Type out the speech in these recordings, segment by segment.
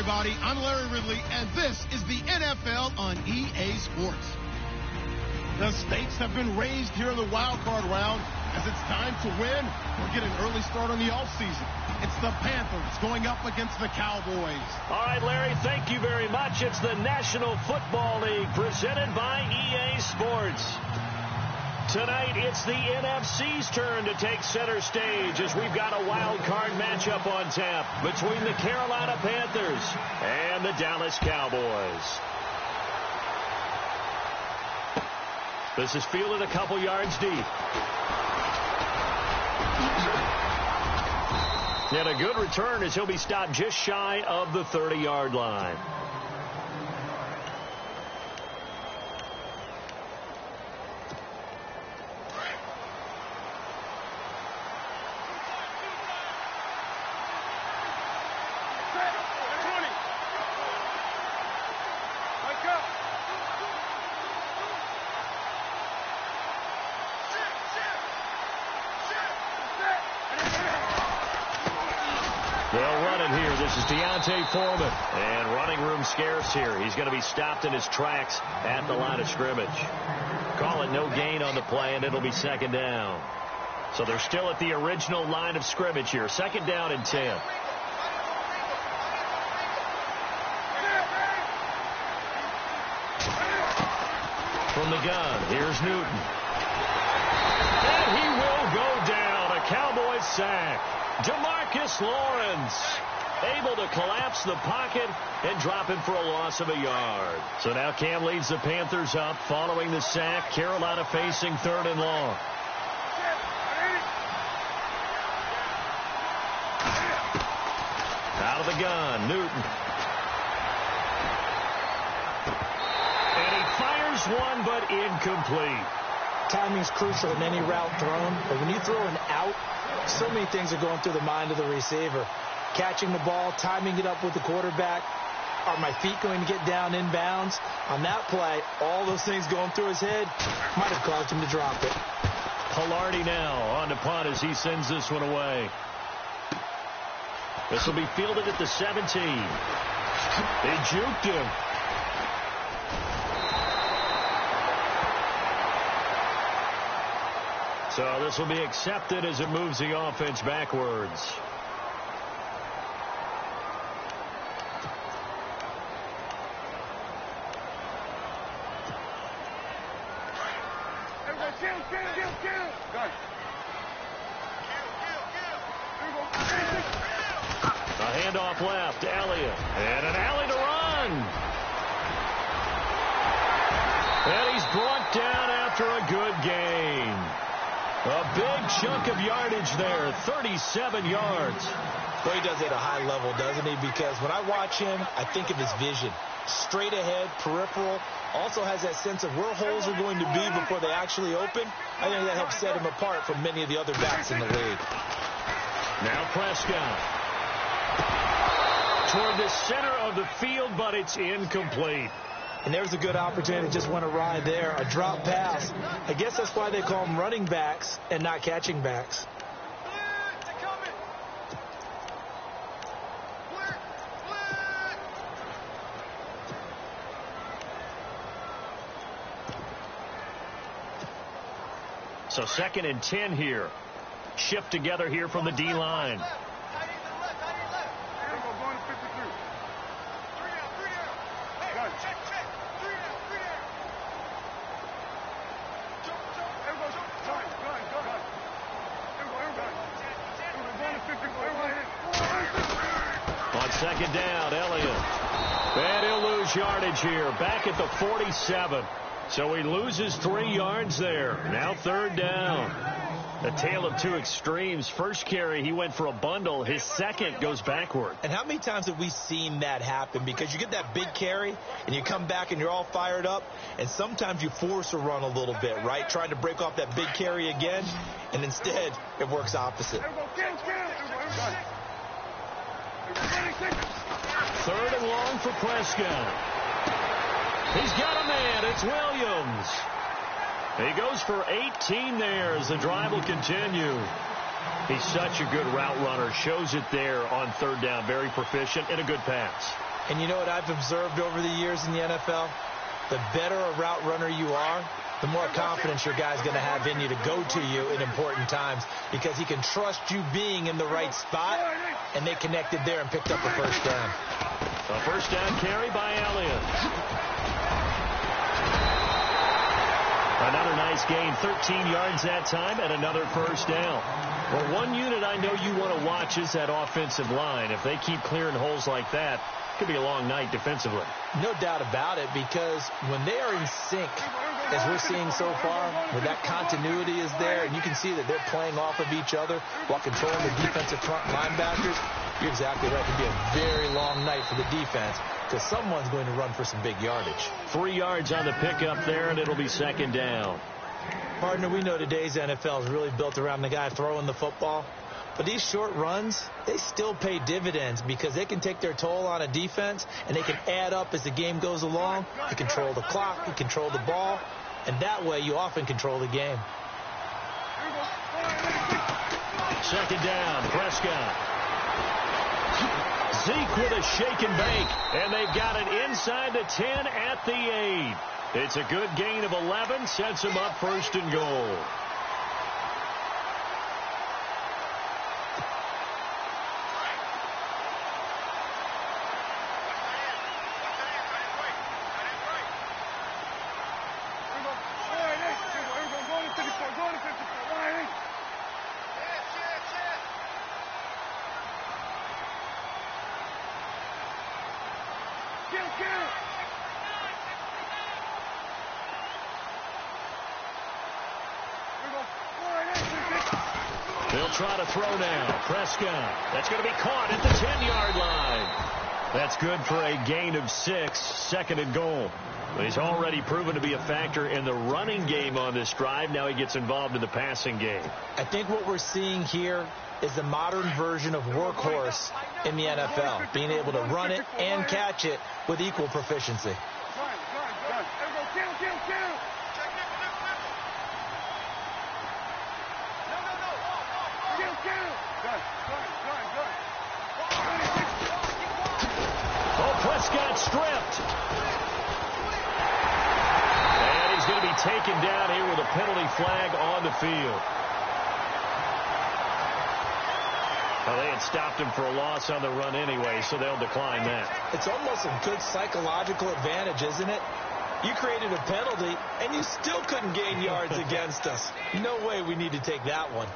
everybody. I'm Larry Ridley, and this is the NFL on EA Sports. The stakes have been raised here in the Wildcard round as it's time to win or get an early start on the offseason. It's the Panthers going up against the Cowboys. All right, Larry, thank you very much. It's the National Football League presented by EA Sports. Tonight, it's the NFC's turn to take center stage as we've got a wild card matchup on tap between the Carolina Panthers and the Dallas Cowboys. This is fielded a couple yards deep. And a good return as he'll be stopped just shy of the 30-yard line. Foreman, and running room scarce here. He's going to be stopped in his tracks at the line of scrimmage. Call it no gain on the play, and it'll be second down. So they're still at the original line of scrimmage here. Second down and 10. From the gun, here's Newton. And he will go down. A Cowboys sack. DeMarcus Lawrence able to collapse the pocket and drop him for a loss of a yard. So now Cam leads the Panthers up following the sack. Carolina facing third and long. Out of the gun, Newton. And he fires one, but incomplete. Timing's crucial in any route thrown, but when you throw an out, so many things are going through the mind of the receiver. Catching the ball, timing it up with the quarterback. Are my feet going to get down inbounds? On that play, all those things going through his head might have caused him to drop it. Pilardi now on to punt as he sends this one away. This will be fielded at the 17. They juked him. So this will be accepted as it moves the offense backwards. A handoff left, Elliott, and an alley to run. And he's brought down after a good gain. A big chunk of yardage there, 37 yards. Well, he does it at a high level, doesn't he? Because when I watch him, I think of his vision. Straight ahead, peripheral. Also has that sense of where holes are going to be before they actually open. I think that helps set him apart from many of the other backs in the league. Now Prescott. Toward the center of the field, but it's incomplete. And there's a good opportunity. Just went awry there. A drop pass. I guess that's why they call them running backs and not catching backs. So second and 10 here. Shift together here from the D-line. On second down, Elliott. And he'll lose yardage here. Back at the 47. So he loses 3 yards there. Now third down. A tale of two extremes. First carry, he went for a bundle. His second goes backward. And how many times have we seen that happen? Because you get that big carry, and you come back and you're all fired up, and sometimes you force a run a little bit, right? Trying to break off that big carry again, and instead it works opposite. Third and long for Prescott. He's got a man. It's Williams. He goes for 18 there as the drive will continue. He's such a good route runner. Shows it there on third down. Very proficient and a good pass. And you know what I've observed over the years in the NFL? The better a route runner you are, the more confidence your guy's going to have in you to go to you in important times because he can trust you being in the right spot, and they connected there and picked up a first down. A first down carry by Elliott. Another nice gain, 13 yards that time, and another first down. Well, one unit I know you want to watch is that offensive line. If they keep clearing holes like that, it could be a long night defensively. No doubt about it, because when they are in sync, as we're seeing so far, where that continuity is there, and you can see that they're playing off of each other while controlling the defensive front linebackers, you're exactly right. It could be a very long night for the defense because someone's going to run for some big yardage. 3 yards on the pickup there, and it'll be second down. Partner, we know today's NFL is really built around the guy throwing the football. But these short runs, they still pay dividends because they can take their toll on a defense, and they can add up as the game goes along. You control the clock, you control the ball, and that way you often control the game. Second down, Prescott. Zeke with a shake and bake, and they've got it inside the 10 at the 8. It's a good gain of 11, sets them up first and goal. They'll try to throw now. Prescott. That's going to be caught at the 10-yard line. That's good for a gain of 6, second and goal. But he's already proven to be a factor in the running game on this drive. Now he gets involved in the passing game. I think what we're seeing here is the modern version of workhorse in the NFL, being able to run it and catch it with equal proficiency. Oh, Prescott stripped. And he's going to be taken down here with a penalty flag on the field. Well, they had stopped him for a loss on the run anyway, so they'll decline that. It's almost a good psychological advantage, isn't it? You created a penalty, and you still couldn't gain yards against us. No way we need to take that one.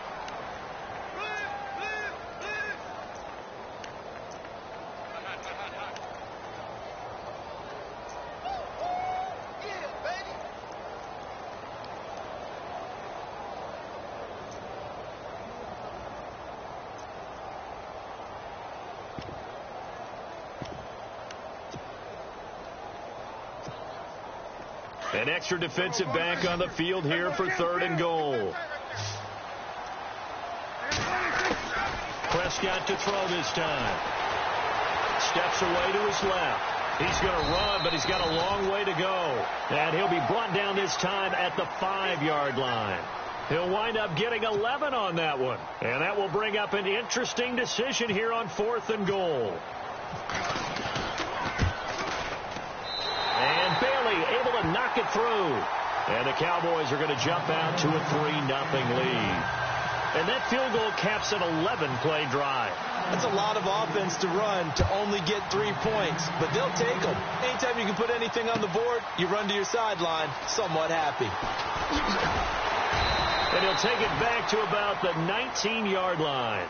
An extra defensive back on the field here for third and goal. Prescott to throw this time. Steps away to his left. He's going to run, but he's got a long way to go. And he'll be brought down this time at the 5-yard line. He'll wind up getting 11 on that one. And that will bring up an interesting decision here on fourth and goal. And Bailey able to knock it through. And the Cowboys are going to jump out to a 3-0 lead. And that field goal caps an 11-play drive. That's a lot of offense to run to only get 3 points, but they'll take them. Anytime you can put anything on the board, you run to your sideline somewhat happy. And he'll take it back to about the 19-yard line.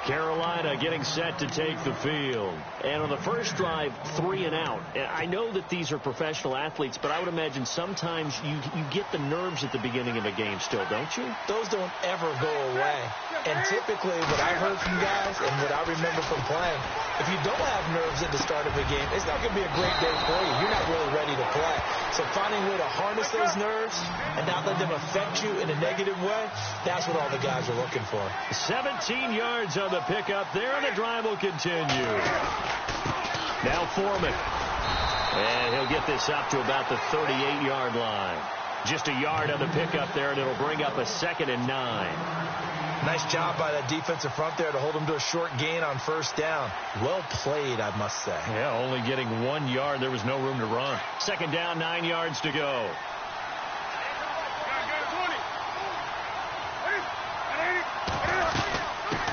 Carolina getting set to take the field. And on the first drive, 3 and out. And I know that these are professional athletes, but I would imagine sometimes you get the nerves at the beginning of a game still, don't you? Those don't ever go away. And typically what I heard from guys and what I remember from playing, if you don't have nerves at the start of a game, it's not going to be a great day for you. You're not really ready to play. So finding a way to harness those nerves and not let them affect you in a negative way, that's what all the guys are looking for. 17 yards on the pickup there, and the drive will continue. Now Foreman. And he'll get this up to about the 38-yard line. Just a yard on the pickup there, and it'll bring up a 2nd and 9. Nice job by that defensive front there to hold him to a short gain on first down. Well played, I must say. Yeah, only getting 1 yard. There was no room to run. Second down, 9 yards to go.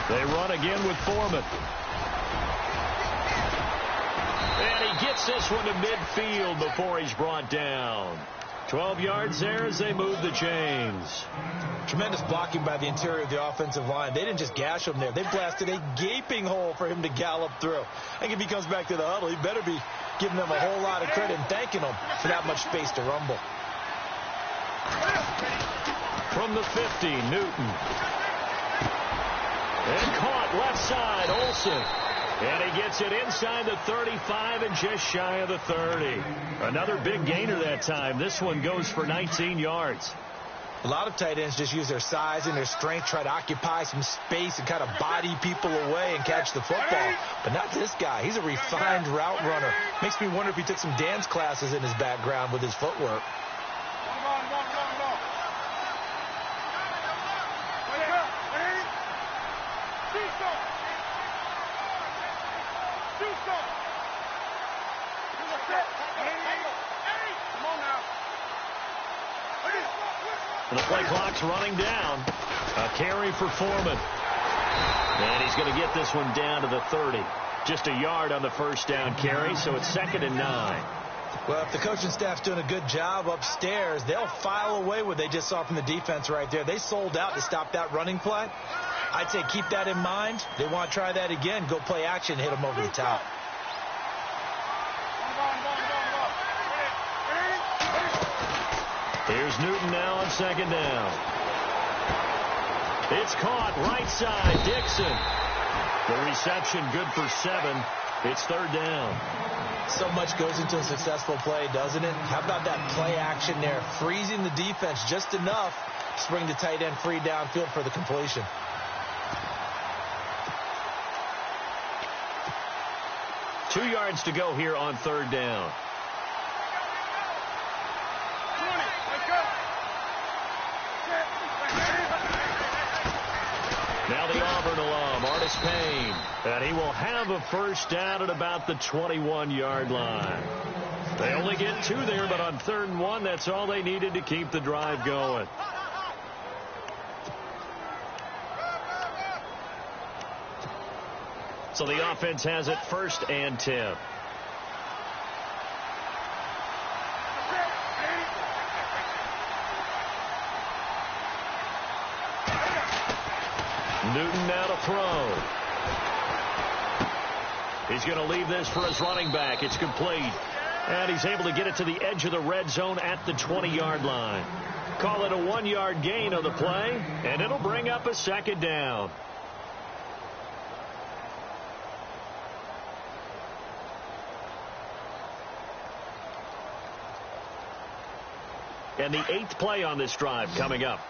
They run again with Foreman. And he gets this one to midfield before he's brought down. 12 yards there as they move the chains. Tremendous blocking by the interior of the offensive line. They didn't just gash him there. They blasted a gaping hole for him to gallop through. I think if he comes back to the huddle, he better be giving them a whole lot of credit and thanking them for that much space to rumble. From the 50, Newton. And caught left side, Olsen. And he gets it inside the 35 and just shy of the 30. Another big gainer that time. This one goes for 19 yards. A lot of tight ends just use their size and their strength, try to occupy some space and kind of body people away and catch the football. But not this guy. He's a refined route runner. Makes me wonder if he took some dance classes in his background with his footwork. The play clock's running down. A carry for Foreman. And he's going to get this one down to the 30. Just a yard on the first down carry, so it's 2nd and 9. Well, if the coaching staff's doing a good job upstairs, they'll file away what they just saw from the defense right there. They sold out to stop that running play. I'd say keep that in mind. They want to try that again. Go play action, hit them over the top. Here's Newton now on 2nd down. It's caught right side, Dixon. The reception good for 7. It's 3rd down. So much goes into a successful play, doesn't it? How about that play action there? Freezing the defense just enough to bring the tight end free downfield for the completion. Two yards to go here on 3rd down. Now the Auburn alum, Artis Payne. And he will have a first down at about the 21-yard line. They only get 2 there, but on 3rd and 1, that's all they needed to keep the drive going. So the offense has it 1st and 10. Newton now to throw. He's going to leave this for his running back. It's complete. And he's able to get it to the edge of the red zone at the 20-yard line. Call it a 1-yard gain on the play, and it'll bring up a 2nd down. And the 8th play on this drive coming up.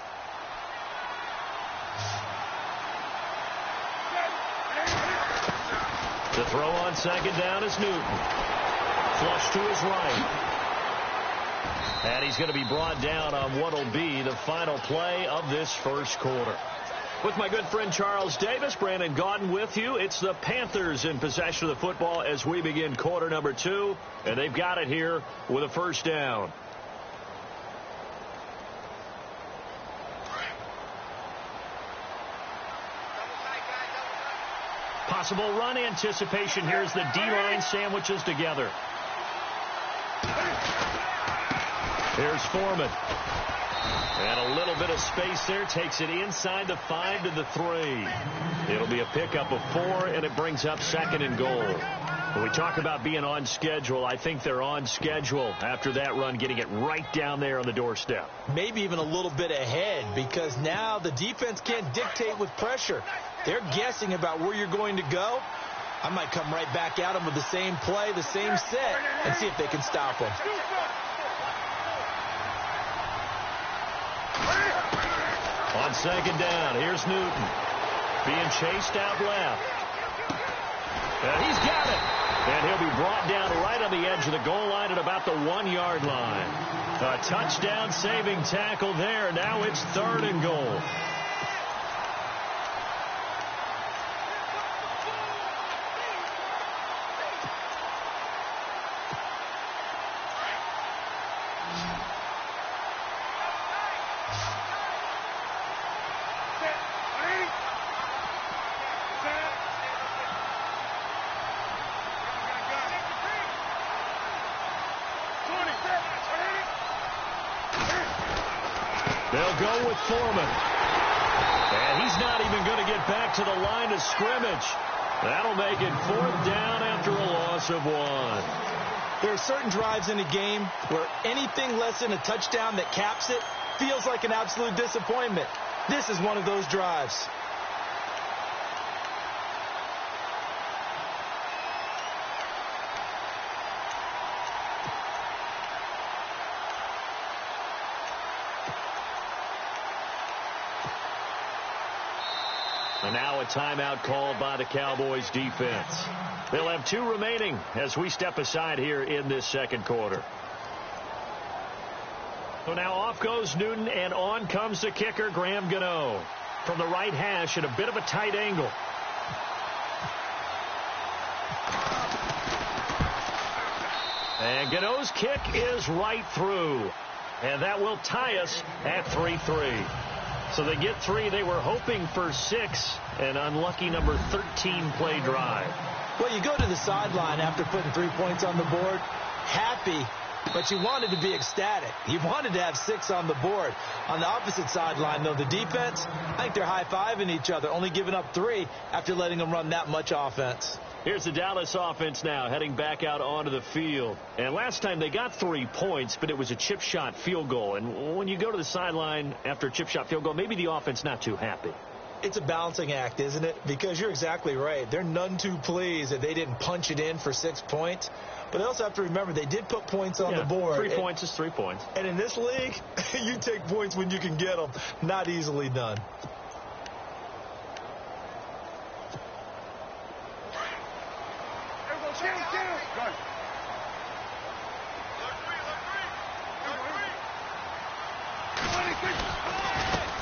The throw on 2nd down is Newton. Flush to his right. And he's going to be brought down on what will be the final play of this first quarter. With my good friend Charles Davis, Brandon Gaudin with you. It's the Panthers in possession of the football as we begin quarter number 2. And they've got it here with a first down. Possible run anticipation here as the D-line sandwiches together. Here's Foreman. And a little bit of space there. Takes it inside the 5 to the 3. It'll be a pickup of 4, and it brings up 2nd and goal. When we talk about being on schedule, I think they're on schedule after that run, getting it right down there on the doorstep. Maybe even a little bit ahead, because now the defense can't dictate with pressure. They're guessing about where you're going to go. I might come right back at them with the same play, the same set, and see if they can stop them. On 2nd down, here's Newton. Being chased out left. And he's got it. And he'll be brought down right on the edge of the goal line at about the 1-yard line. A touchdown saving tackle there. Now it's 3rd and goal. They'll go with Foreman. And he's not even going to get back to the line of scrimmage. That'll make it 4th down after a loss of 1. There are certain drives in a game where anything less than a touchdown that caps it feels like an absolute disappointment. This is one of those drives. And now a timeout called by the Cowboys defense. They'll have 2 remaining as we step aside here in this second quarter. So now off goes Newton, and on comes the kicker, Graham Gano, from the right hash at a bit of a tight angle. And Gano's kick is right through. And that will tie us at 3-3. So they get 3. They were hoping for 6. An unlucky number 13 play drive. Well, you go to the sideline after putting 3 points on the board, happy, but you wanted to be ecstatic. You wanted to have 6 on the board. On the opposite sideline, though, the defense, I think they're high-fiving each other, only giving up 3 after letting them run that much offense. Here's the Dallas offense now heading back out onto the field. And last time they got 3 points, but it was a chip shot field goal. And when you go to the sideline after a chip shot field goal, maybe the offense not too happy. It's a balancing act, isn't it? Because you're exactly right. They're none too pleased that they didn't punch it in for 6 points. But they also have to remember they did put points on the board. 3 points is 3 points. And in this league, you take points when you can get them. Not easily done.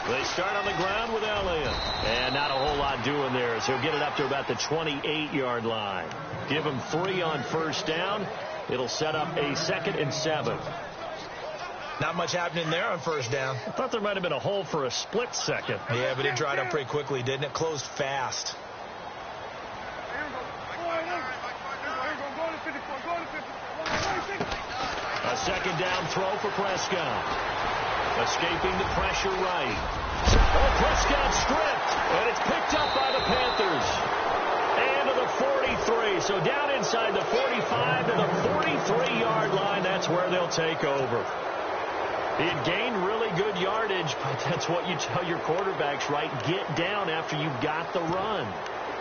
They start on the ground with Elliott. And not a whole lot doing there, so he'll get it up to about the 28-yard line. Give him 3 on first down. It'll set up a 2nd and 7. Not much happening there on first down. I thought there might have been a hole for a split second. Yeah, but it dried up pretty quickly, didn't it? Closed fast. A 2nd down throw for Prescott. Escaping the pressure right. Oh, Prescott stripped, and it's picked up by the Panthers. And to the 43. So down inside the 45 to the 43-yard line. That's where they'll take over. He had gained really good yardage, but that's what you tell your quarterbacks, right? Get down after you've got the run.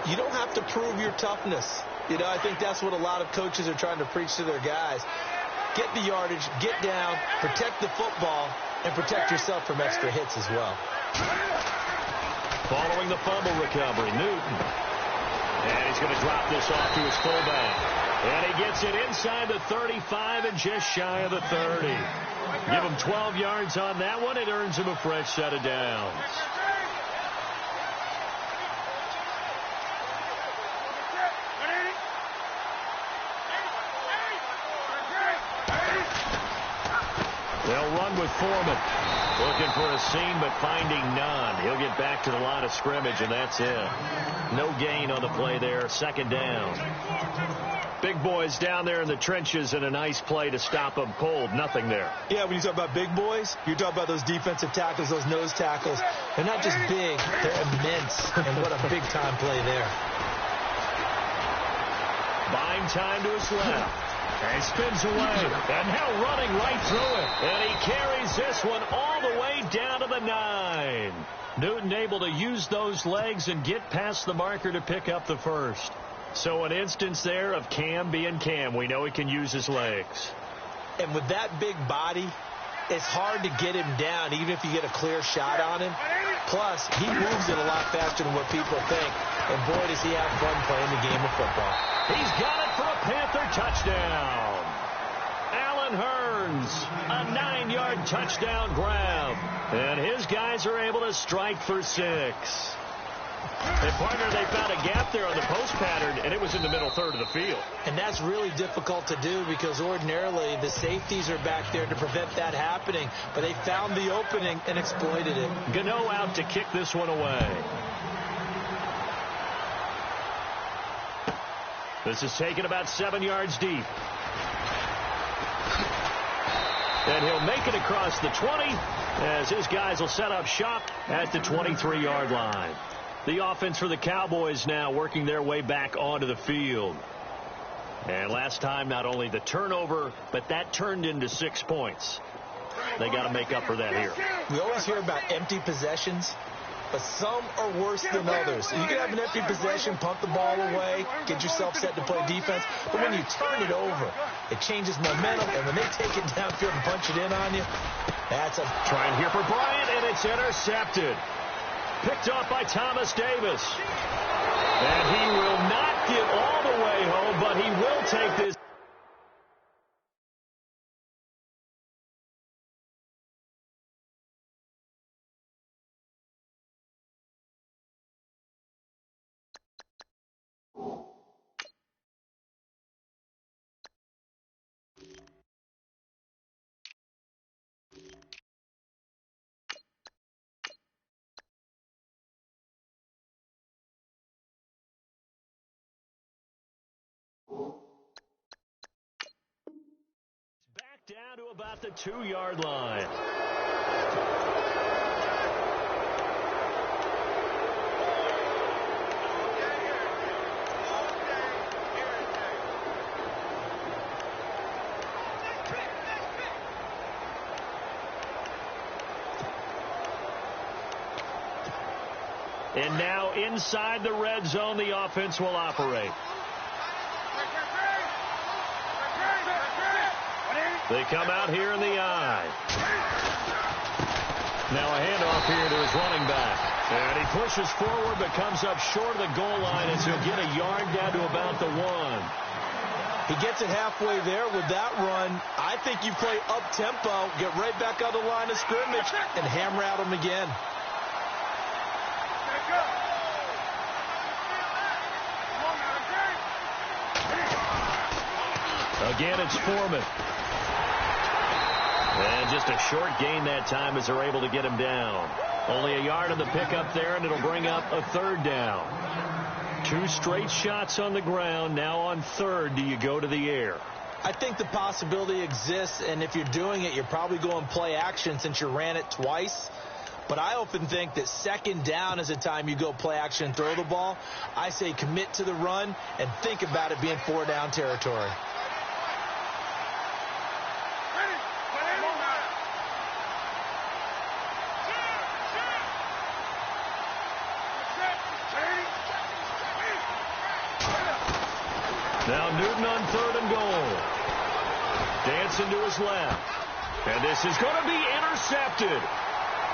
You don't have to prove your toughness. You know, I think that's what a lot of coaches are trying to preach to their guys. Get the yardage, get down, protect the football, and protect yourself from extra hits as well. Following the fumble recovery, Newton. And he's going to drop this off to his fullback. And he gets it inside the 35 and just shy of the 30. Give him 12 yards on that one. It earns him a fresh set of downs. They'll run with Foreman. Looking for a seam, but finding none. He'll get back to the line of scrimmage, and that's it. No gain on the play there. 2nd down. Big boys down there in the trenches, and a nice play to stop them cold. Nothing there. Yeah, when you talk about big boys, you talk about those defensive tackles, those nose tackles. They're not just big, they're immense. And what a big-time play there. Buying time to his left. And he spins away. And now running right through it. And he carries this one all the way down to the 9. Newton able to use those legs and get past the marker to pick up the first. So an instance there of Cam being Cam. We know he can use his legs. And with that big body, it's hard to get him down, even if you get a clear shot on him. Plus, he moves it a lot faster than what people think. And boy, does he have fun playing the game of football. He's got it for a Panther touchdown. Allen Hurns, a 9-yard touchdown grab. And his guys are able to strike for 6. And, partner, they found a gap there on the post pattern, and it was in the middle third of the field. And that's really difficult to do because ordinarily the safeties are back there to prevent that happening. But they found the opening and exploited it. Gano out to kick this one away. This is taken about 7 yards deep. And he'll make it across the 20 as his guys will set up shop at the 23-yard line. The offense for the Cowboys now working their way back onto the field. And last time, not only the turnover, but that turned into 6 points. They got to make up for that here. We always hear about empty possessions, but some are worse than others. You can have an empty possession, punt the ball away, get yourself set to play defense, but when you turn it over, it changes momentum, and when they take it downfield and punch it in on you, that's a... Trying here for Bryant, and it's intercepted. Picked off by Thomas Davis. And he will not get all the way home, but he will take this. Back down to about the 2-yard line. And now inside the red zone, the offense will operate. They come out here in the I. Now a handoff here to his running back. And he pushes forward but comes up short of the goal line as he'll get a yard down to about the 1. He gets it halfway there with that run. I think you play up-tempo, get right back on the line of scrimmage, and hammer at him again. Again, it's Foreman. And just a short gain that time as they're able to get him down. Only a yard on the pickup there, and it'll bring up a 3rd down. 2 straight shots on the ground. Now on 3rd, do you go to the air? I think the possibility exists, and if you're doing it, you're probably going play action since you ran it twice. But I often think that 2nd down is the time you go play action and throw the ball. I say commit to the run and think about it being 4-down territory. Now Newton on 3rd and goal. Dancing to his left. And this is going to be intercepted.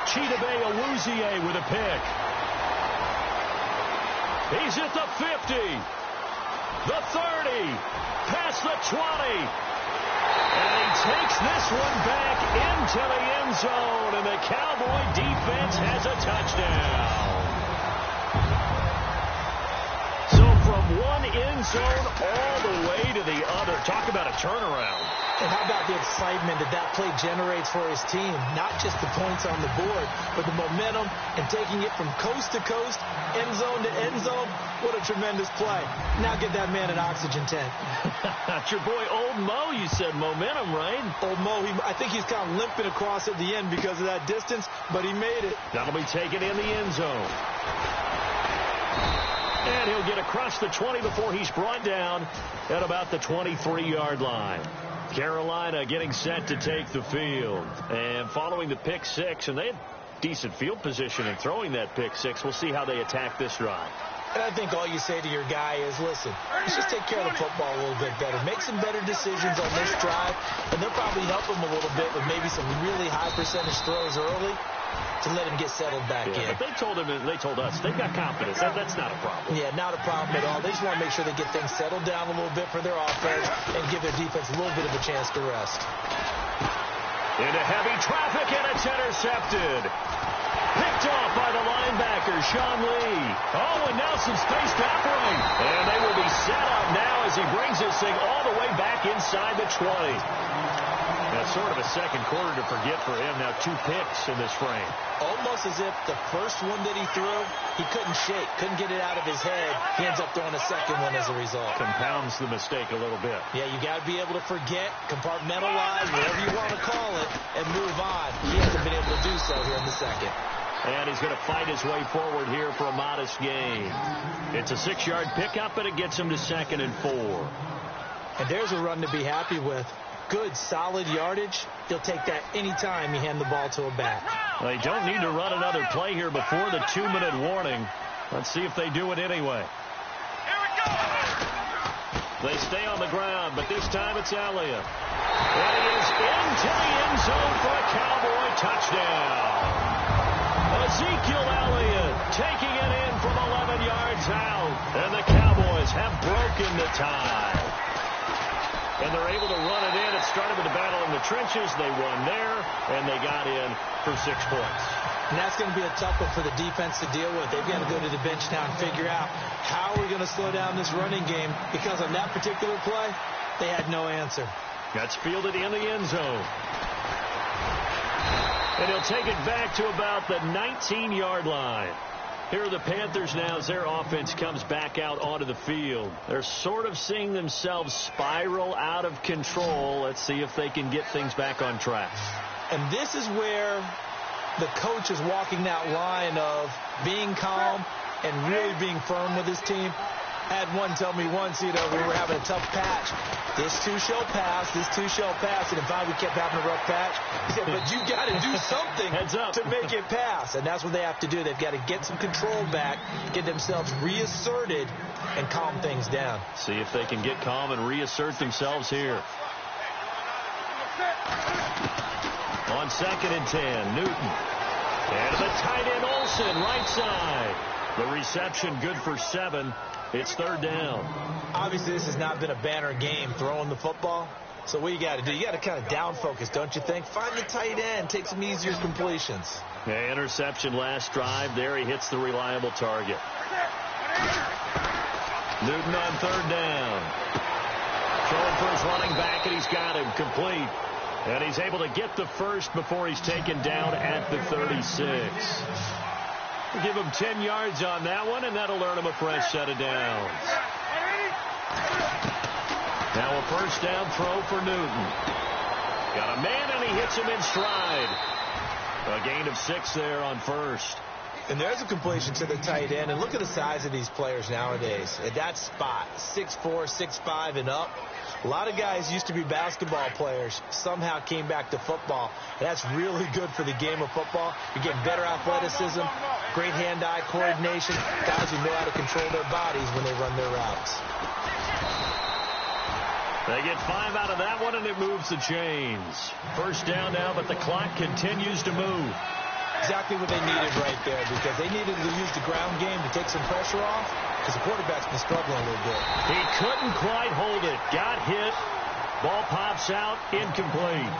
Chidobe Awuzie with a pick. He's at the 50. The 30. Past the 20. And he takes this one back into the end zone. And the Cowboy defense has a touchdown. From one end zone all the way to the other. Talk about a turnaround. And how about the excitement that that play generates for his team? Not just the points on the board, but the momentum and taking it from coast to coast, end zone to end zone. What a tremendous play. Now get that man an oxygen tank. That's your boy Old Mo. You said momentum, right? Old Mo, I think he's kind of limping across at the end because of that distance, but he made it. That'll be taken in the end zone. And he'll get across the 20 before he's brought down at about the 23-yard line. Carolina getting set to take the field. And following the pick 6, and they had decent field position in throwing that pick 6. We'll see how they attack this drive. And I think all you say to your guy is, listen, let's just take care of the football a little bit better. Make some better decisions on this drive, and they'll probably help him a little bit with maybe some really high percentage throws early to let him get settled back in. But they told us they've got confidence. That's not a problem. Yeah, not a problem at all. They just want to make sure they get things settled down a little bit for their offense and give their defense a little bit of a chance to rest. Into heavy traffic, and it's intercepted. Picked off by the linebacker, Sean Lee. Oh, and now some space to operate. And they will be set up now as he brings this thing all the way back inside the 20. That's sort of a second quarter to forget for him. Now 2 picks in this frame. Almost as if the first one that he threw, he couldn't shake, couldn't get it out of his head. He ends up throwing a second one as a result. Compounds the mistake a little bit. Yeah, you got to be able to forget, compartmentalize, whatever you want to call it, and move on. He hasn't been able to do so here in the second. And he's going to fight his way forward here for a modest gain. It's a 6-yard pickup, and it gets him to 2nd and 4. And there's a run to be happy with. Good, solid yardage. He'll take that anytime you hand the ball to a back. They don't need to run another play here before the 2-minute warning. Let's see if they do it anyway. Here we go. They stay on the ground, but this time it's Elliott. And he is into the end zone for a Cowboy touchdown. Ezekiel Elliott taking it in from 11 yards out. And the Cowboys have broken the tie. And they're able to run it in. It started with a battle in the trenches. They won there, and they got in for 6 points. And that's going to be a tough one for the defense to deal with. They've got to go to the bench now and figure out how we're going to slow down this running game, because on that particular play, they had no answer. That's fielded in the end zone. And he'll take it back to about the 19-yard line. Here are the Panthers now as their offense comes back out onto the field. They're sort of seeing themselves spiral out of control. Let's see if they can get things back on track. And this is where the coach is walking that line of being calm and really being firm with his team. I had one tell me once, we were having a tough patch. This too shall pass, this too shall pass. And in fact, we kept having a rough patch. He said, but you got to do something to make it pass. And that's what they have to do. They've got to get some control back, get themselves reasserted, and calm things down. See if they can get calm and reassert themselves here. On 2nd and 10, Newton. And the tight end Olsen, right side. The reception good for 7. It's 3rd down. Obviously, this has not been a banner game throwing the football. So what you got to do, you got to kind of down focus, don't you think? Find the tight end, take some easier completions. Yeah, interception last drive. There he hits the reliable target. Newton on 3rd down. Throwing for his running back, and he's got him complete. And he's able to get the first before he's taken down at the 36. Give him 10 yards on that one, and that'll earn him a fresh set of downs. Now a 1st down throw for Newton. Got a man, and he hits him in stride. A gain of 6 there on 1st. And there's a completion to the tight end. And look at the size of these players nowadays. At that spot, 6'4", 6'5", and up. A lot of guys used to be basketball players, somehow came back to football. And that's really good for the game of football. You're getting better athleticism, great hand-eye coordination, guys who know how to control their bodies when they run their routes. They get 5 out of that one, and it moves the chains. 1st down now, but the clock continues to move. Exactly what they needed right there, because they needed to use the ground game to take some pressure off, because the quarterback's been struggling a little bit. He couldn't quite hold it. Got hit. Ball pops out. Incomplete.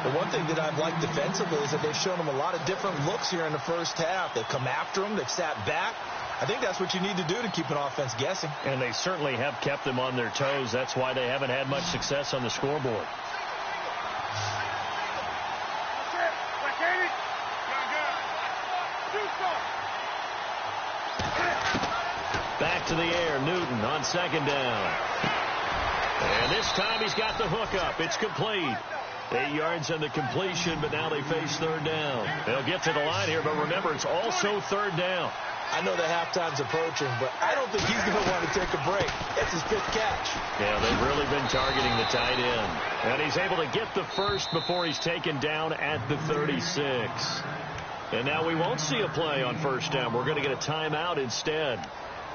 The one thing that I've liked defensively is that they've shown them a lot of different looks here in the 1st half. They've come after them. They've sat back. I think that's what you need to do to keep an offense guessing. And they certainly have kept them on their toes. That's why they haven't had much success on the scoreboard. Back to the air, Newton on 2nd down. And this time he's got the hook up. It's complete. 8 yards on the completion, but now they face 3rd down. They'll get to the line here, but remember, it's also 3rd down. I know the halftime's approaching, but I don't think he's going to want to take a break. That's his 5th catch. Yeah, they've really been targeting the tight end. And he's able to get the first before he's taken down at the 36. And now we won't see a play on 1st down. We're going to get a timeout instead,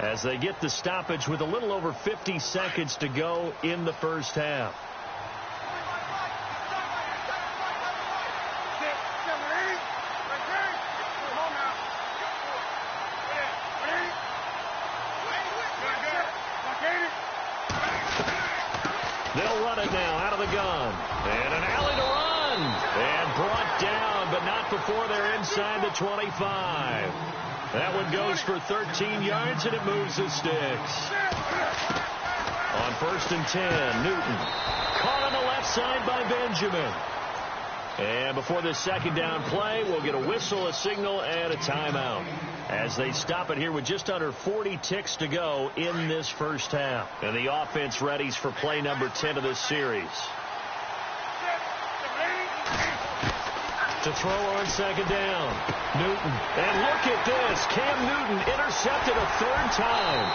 as they get the stoppage with a little over 50 seconds to go in the 1st half. They'll run it now out of the gun. And an alley to run. And brought down, but not before they're inside the 25. That one goes for 13 yards, and it moves the sticks. On 1st and 10, Newton. Caught on the left side by Benjamin. And before this second down play, we'll get a whistle, a signal, and a timeout as they stop it here with just under 40 ticks to go in this first half. And the offense readies for play number 10 of this series. To throw on second down, Newton. And look at this. Cam Newton intercepted a third time.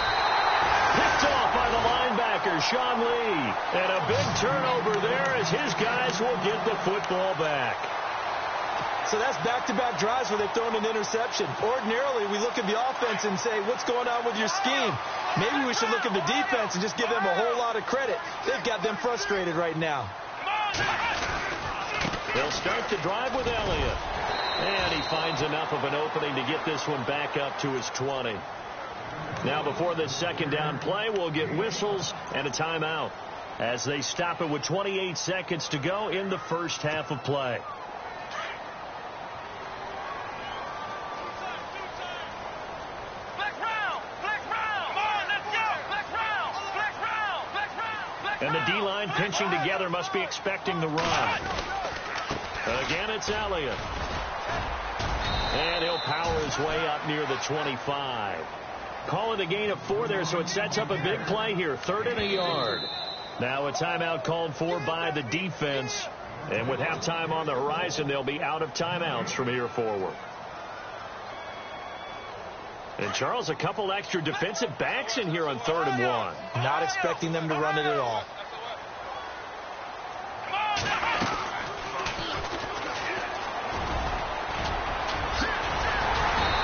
Picked off by the linebacker, Sean Lee. And a big turnover there as his guys will get the football back. So that's back-to-back drives where they've thrown an interception. Ordinarily, we look at the offense and say, what's going on with your scheme? Maybe we should look at the defense and just give them a whole lot of credit. They've got them frustrated right now. They'll start the drive with Elliott. And he finds enough of an opening to get this one back up to his 20. Now before this second down play, we'll get whistles and a timeout as they stop it with 28 seconds to go in the first half of play. And the D-line pinching together must be expecting the run. Again, it's Elliott. And he'll power his way up near the 25. Calling a gain of 4 there, so it sets up a big play here. 3rd and a yard. Now a timeout called for by the defense. And with halftime on the horizon, they'll be out of timeouts from here forward. And, Charles, a couple extra defensive backs in here on 3rd and 1. Not expecting them to run it at all.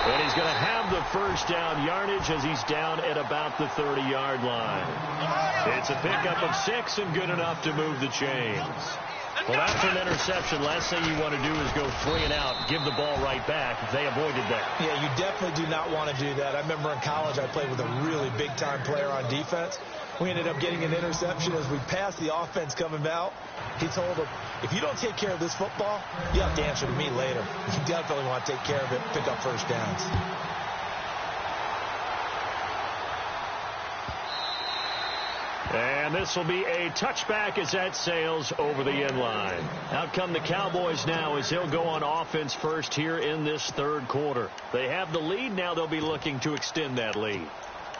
And he's going to have the first down yardage as he's down at about the 30-yard line. It's a pickup of 6 and good enough to move the chains. Well, after an interception, last thing you want to do is go 3 and out, give the ball right back. They avoided that. Yeah, you definitely do not want to do that. I remember in college I played with a really big-time player on defense. We ended up getting an interception as we passed the offense coming out. He told him, if you don't take care of this football, you have to answer to me later. You definitely want to take care of it, pick up first downs. And this will be a touchback as that sails over the end line. Out come the Cowboys now as they'll go on offense first here in this third quarter. They have the lead. Now they'll be looking to extend that lead.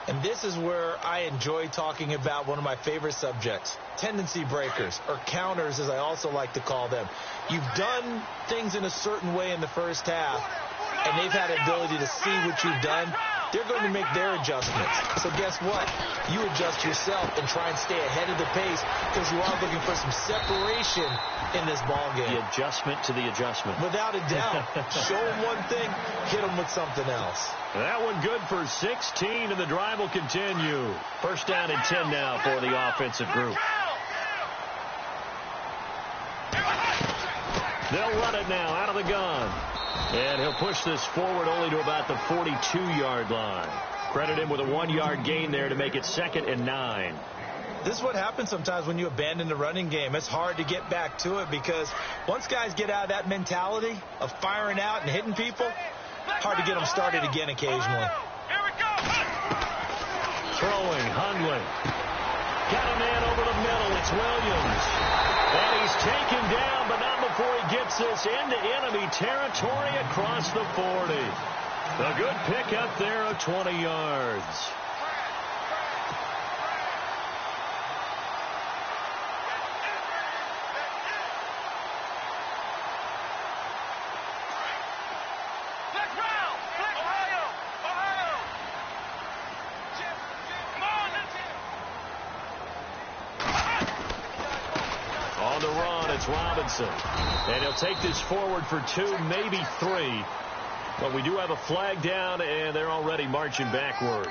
And this is where I enjoy talking about one of my favorite subjects, tendency breakers, or counters as I also like to call them. You've done things in a certain way in the first half, and they've had the ability to see what you've done. They're going to make their adjustments. So guess what? You adjust yourself and try and stay ahead of the pace because you are looking for some separation in this ball game. The adjustment to the adjustment. Without a doubt. Show them one thing, hit them with something else. That one good for 16, and the drive will continue. First down and 10 now for the offensive group. They'll run it now out of the gun. And he'll push this forward only to about the 42-yard line. Credit him with a 1-yard gain there to make it 2nd and 9. This is what happens sometimes when you abandon the running game. It's hard to get back to it because once guys get out of that mentality of firing out and hitting people, hard to get them started again occasionally. Here we go. Throwing, Hundley. Got a man over the middle. It's Williams. And he's taken down, but not before he gets this into enemy territory across the 40. A good pick up there of 20 yards. Robinson. And he'll take this forward for 2, maybe 3. But we do have a flag down, and they're already marching backward.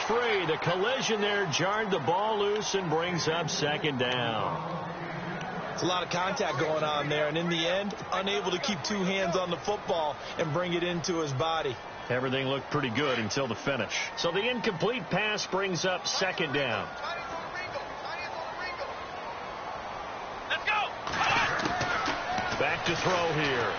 free. The collision there jarred the ball loose and brings up second down. It's a lot of contact going on there, and in the end, unable to keep two hands on the football and bring it into his body. Everything looked pretty good until the finish. So the incomplete pass brings up second down. Let's go! Back to throw here.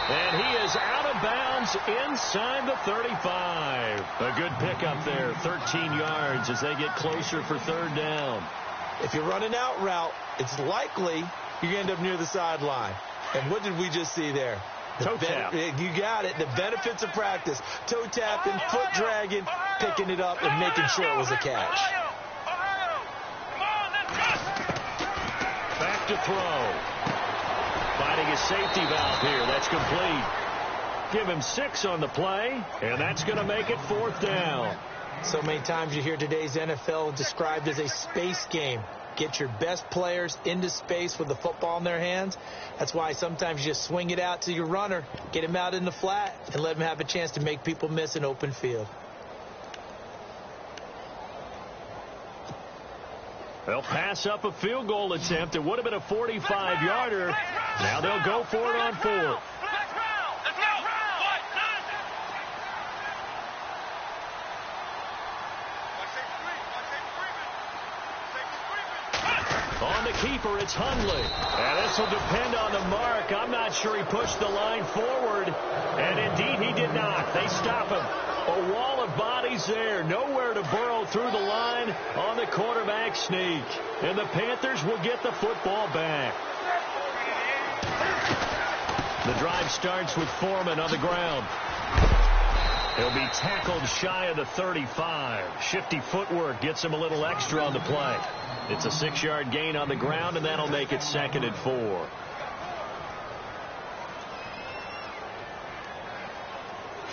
And he is out of bounds inside the 35. A good pickup there, 13 yards as they get closer for third down. If you're running out route, it's likely you're going to end up near the sideline. And what did we just see there? Toe tap. You got it. The benefits of practice. Toe tapping, foot dragging, picking it up, and making sure it was a catch. Back to throw. Finding a safety valve here. That's complete. Give him 6 on the play, and that's going to make it fourth down. So many times you hear today's NFL described as a space game. Get your best players into space with the football in their hands. That's why sometimes you just swing it out to your runner, get him out in the flat, and let him have a chance to make people miss an open field. They'll pass up a field goal attempt. It would have been a 45-yarder. Now they'll go for it on fourth. On the keeper, it's Hundley. And this will depend on the mark. I'm not sure he pushed the line forward. And indeed, he did not. They stop him. A wall of bodies there. Nowhere to burrow through the line on the quarterback sneak. And the Panthers will get the football back. The drive starts with Foreman on the ground. He'll be tackled shy of the 35. Shifty footwork gets him a little extra on the play. It's a 6-yard gain on the ground, and that'll make it 2nd and 4.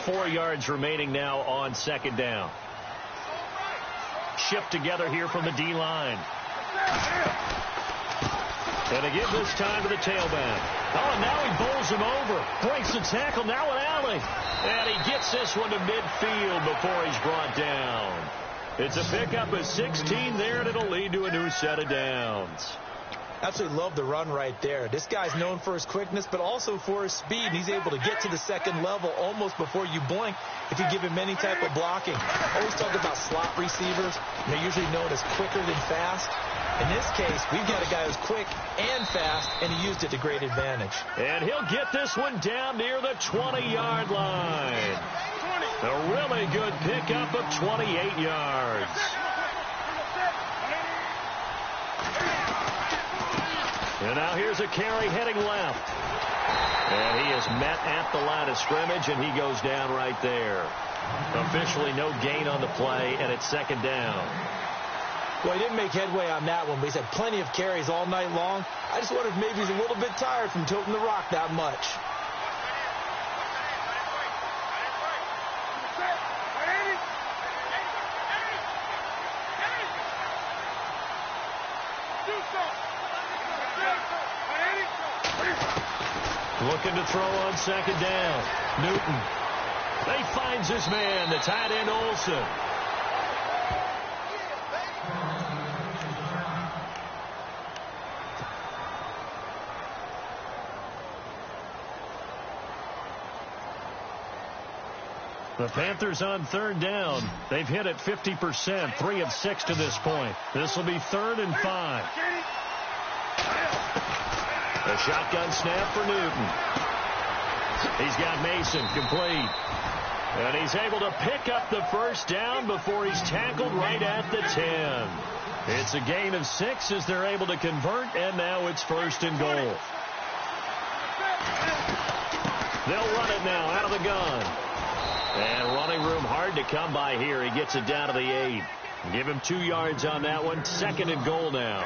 Four yards remaining now on second down. Shift together here from the D-line. And again this time to the tailback. Oh, and now he bowls him over. Breaks the tackle, now an alley. And he gets this one to midfield before he's brought down. It's a pickup of 16 there, and it'll lead to a new set of downs. Absolutely love the run right there. This guy's known for his quickness, but also for his speed. He's able to get to the second level almost before you blink if you give him any type of blocking. Always talk about slot receivers. They're usually known as quicker than fast. In this case, we've got a guy who's quick and fast, and he used it to great advantage. And he'll get this one down near the 20-yard line. A really good pickup of 28 yards. And now here's a carry heading left. And he is met at the line of scrimmage, and he goes down right there. Officially no gain on the play, and it's second down. Well, he didn't make headway on that one, but he's had plenty of carries all night long. I just wonder if maybe he's a little bit tired from tilting the rock that much. Looking to throw on second down. Newton. They finds his man, the tight end Olsen. The Panthers on third down. They've hit it 50%, 3 of 6 to this point. This will be 3rd and 5. A shotgun snap for Newton. He's got Mason complete. And he's able to pick up the first down before he's tackled right at the 10. It's a gain of 6 as they're able to convert, and now it's 1st and goal. They'll run it now out of the gun. And running room hard to come by here. He gets it down to the 8. Give him 2 yards on that one. 2nd and goal now.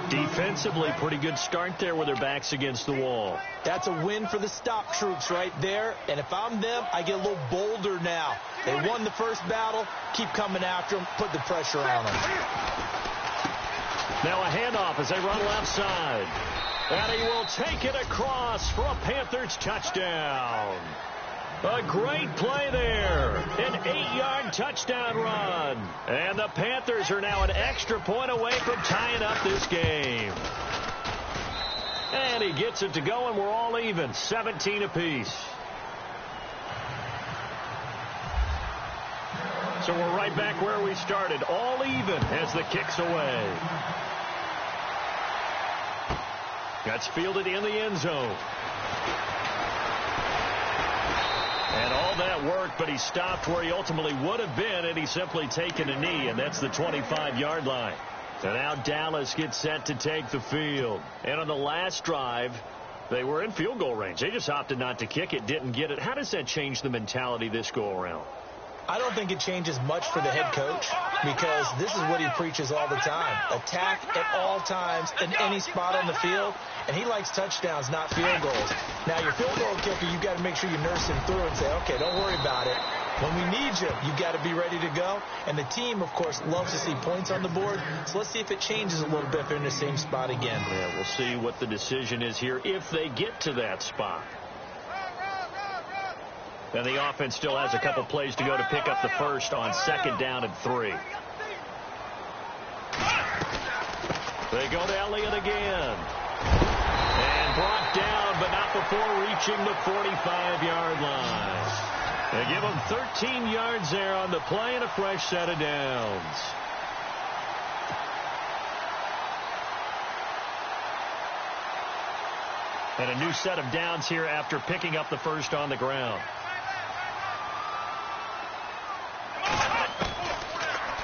Defensively, pretty good start there with their backs against the wall. That's a win for the stop troops right there. And if I'm them, I get a little bolder now. They won the first battle. Keep coming after them. Put the pressure on them. Now a handoff as they run left side. And he will take it across for a Panthers touchdown. A great play there. An 8-yard long touchdown run. And the Panthers are now an extra point away from tying up this game. And he gets it to go, and we're all even, 17 apiece. So we're right back where we started, all even as the kick's away. That's fielded in the end zone. And all that worked, but he stopped where he ultimately would have been, and he's simply taken a knee, and that's the 25-yard line. So now Dallas gets set to take the field. And on the last drive, they were in field goal range. They just opted not to kick it, didn't get it. How does that change the mentality this go-around? I don't think it changes much for the head coach because this is what he preaches all the time. Attack at all times in any spot on the field, and he likes touchdowns, not field goals. Now, your field goal kicker, you've got to make sure you nurse him through and say, okay, don't worry about it. When we need you, you've got to be ready to go. And the team, of course, loves to see points on the board. So let's see if it changes a little bit if they're in the same spot again. Yeah, we'll see what the decision is here if they get to that spot. And the offense still has a couple plays to go to pick up the first on 2nd down and 3. They go to Elliott again. And brought down, but not before reaching the 45-yard line. They give him 13 yards there on the play and a fresh set of downs. And a new set of downs here after picking up the first on the ground.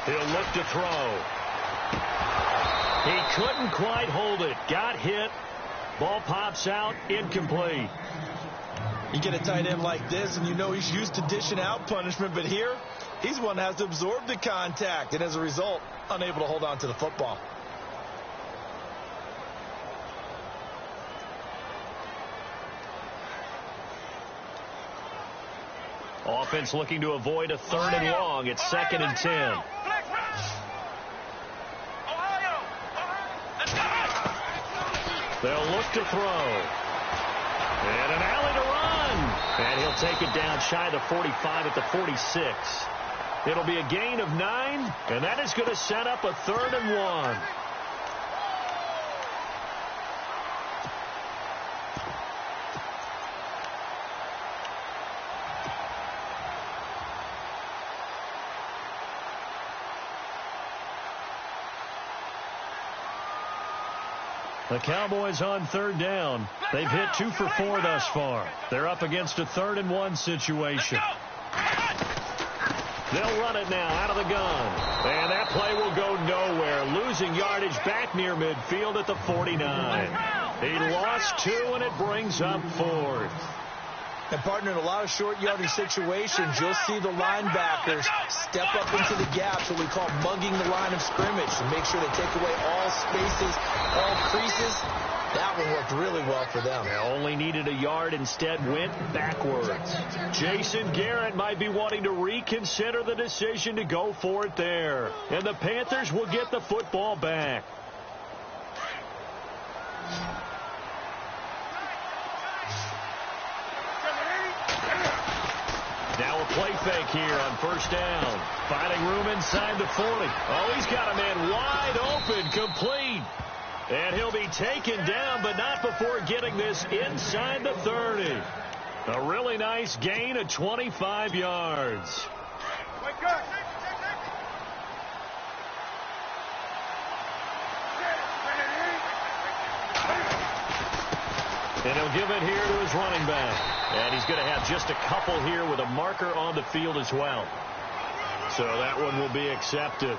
He'll look to throw. He couldn't quite hold it. Got hit. Ball pops out. Incomplete. You get a tight end like this, and you know he's used to dishing out punishment, but here, he's one that has to absorb the contact, and as a result, unable to hold on to the football. Offense looking to avoid a 3rd and long. It's 2nd and 10. They'll look to throw. And an alley to run. And he'll take it down shy of the 45 at the 46. It'll be a gain of 9, and that is going to set up a 3rd and 1. The Cowboys on 3rd down. They've hit 2 for 4 thus far. They're up against a 3rd and 1 situation. They'll run it now out of the gun. And that play will go nowhere. Losing yardage back near midfield at the 49. He lost 2, and it brings up 4th. And, partner, in a lot of short yardage situations, you'll see the linebackers step up into the gaps, what we call mugging the line of scrimmage, to make sure they take away all spaces, all creases. That one worked really well for them. They only needed a yard, instead went backwards. Jason Garrett might be wanting to reconsider the decision to go for it there. And the Panthers will get the football back. Now a play fake here on 1st down. Finding room inside the 40. Oh, he's got a man wide open, complete. And he'll be taken down, but not before getting this inside the 30. A really nice gain of 25 yards. And he'll give it here to his running back. And he's going to have just a couple here with a marker on the field as well. So that one will be accepted.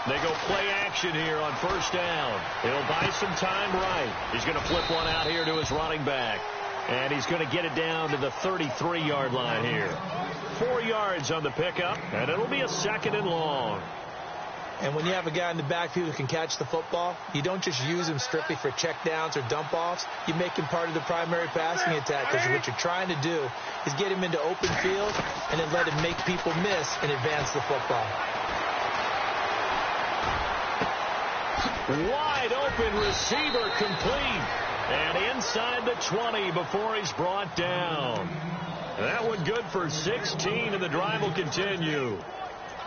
They go play action here on 1st down. He'll buy some time right. He's going to flip one out here to his running back. And he's going to get it down to the 33-yard line here. 4 yards on the pickup, and it'll be a 2nd and long. And when you have a guy in the backfield who can catch the football, you don't just use him strictly for checkdowns or dump-offs. You make him part of the primary passing attack, because what you're trying to do is get him into open field and then let him make people miss and advance the football. Wide open receiver complete. And inside the 20 before he's brought down. That one good for 16, and the drive will continue.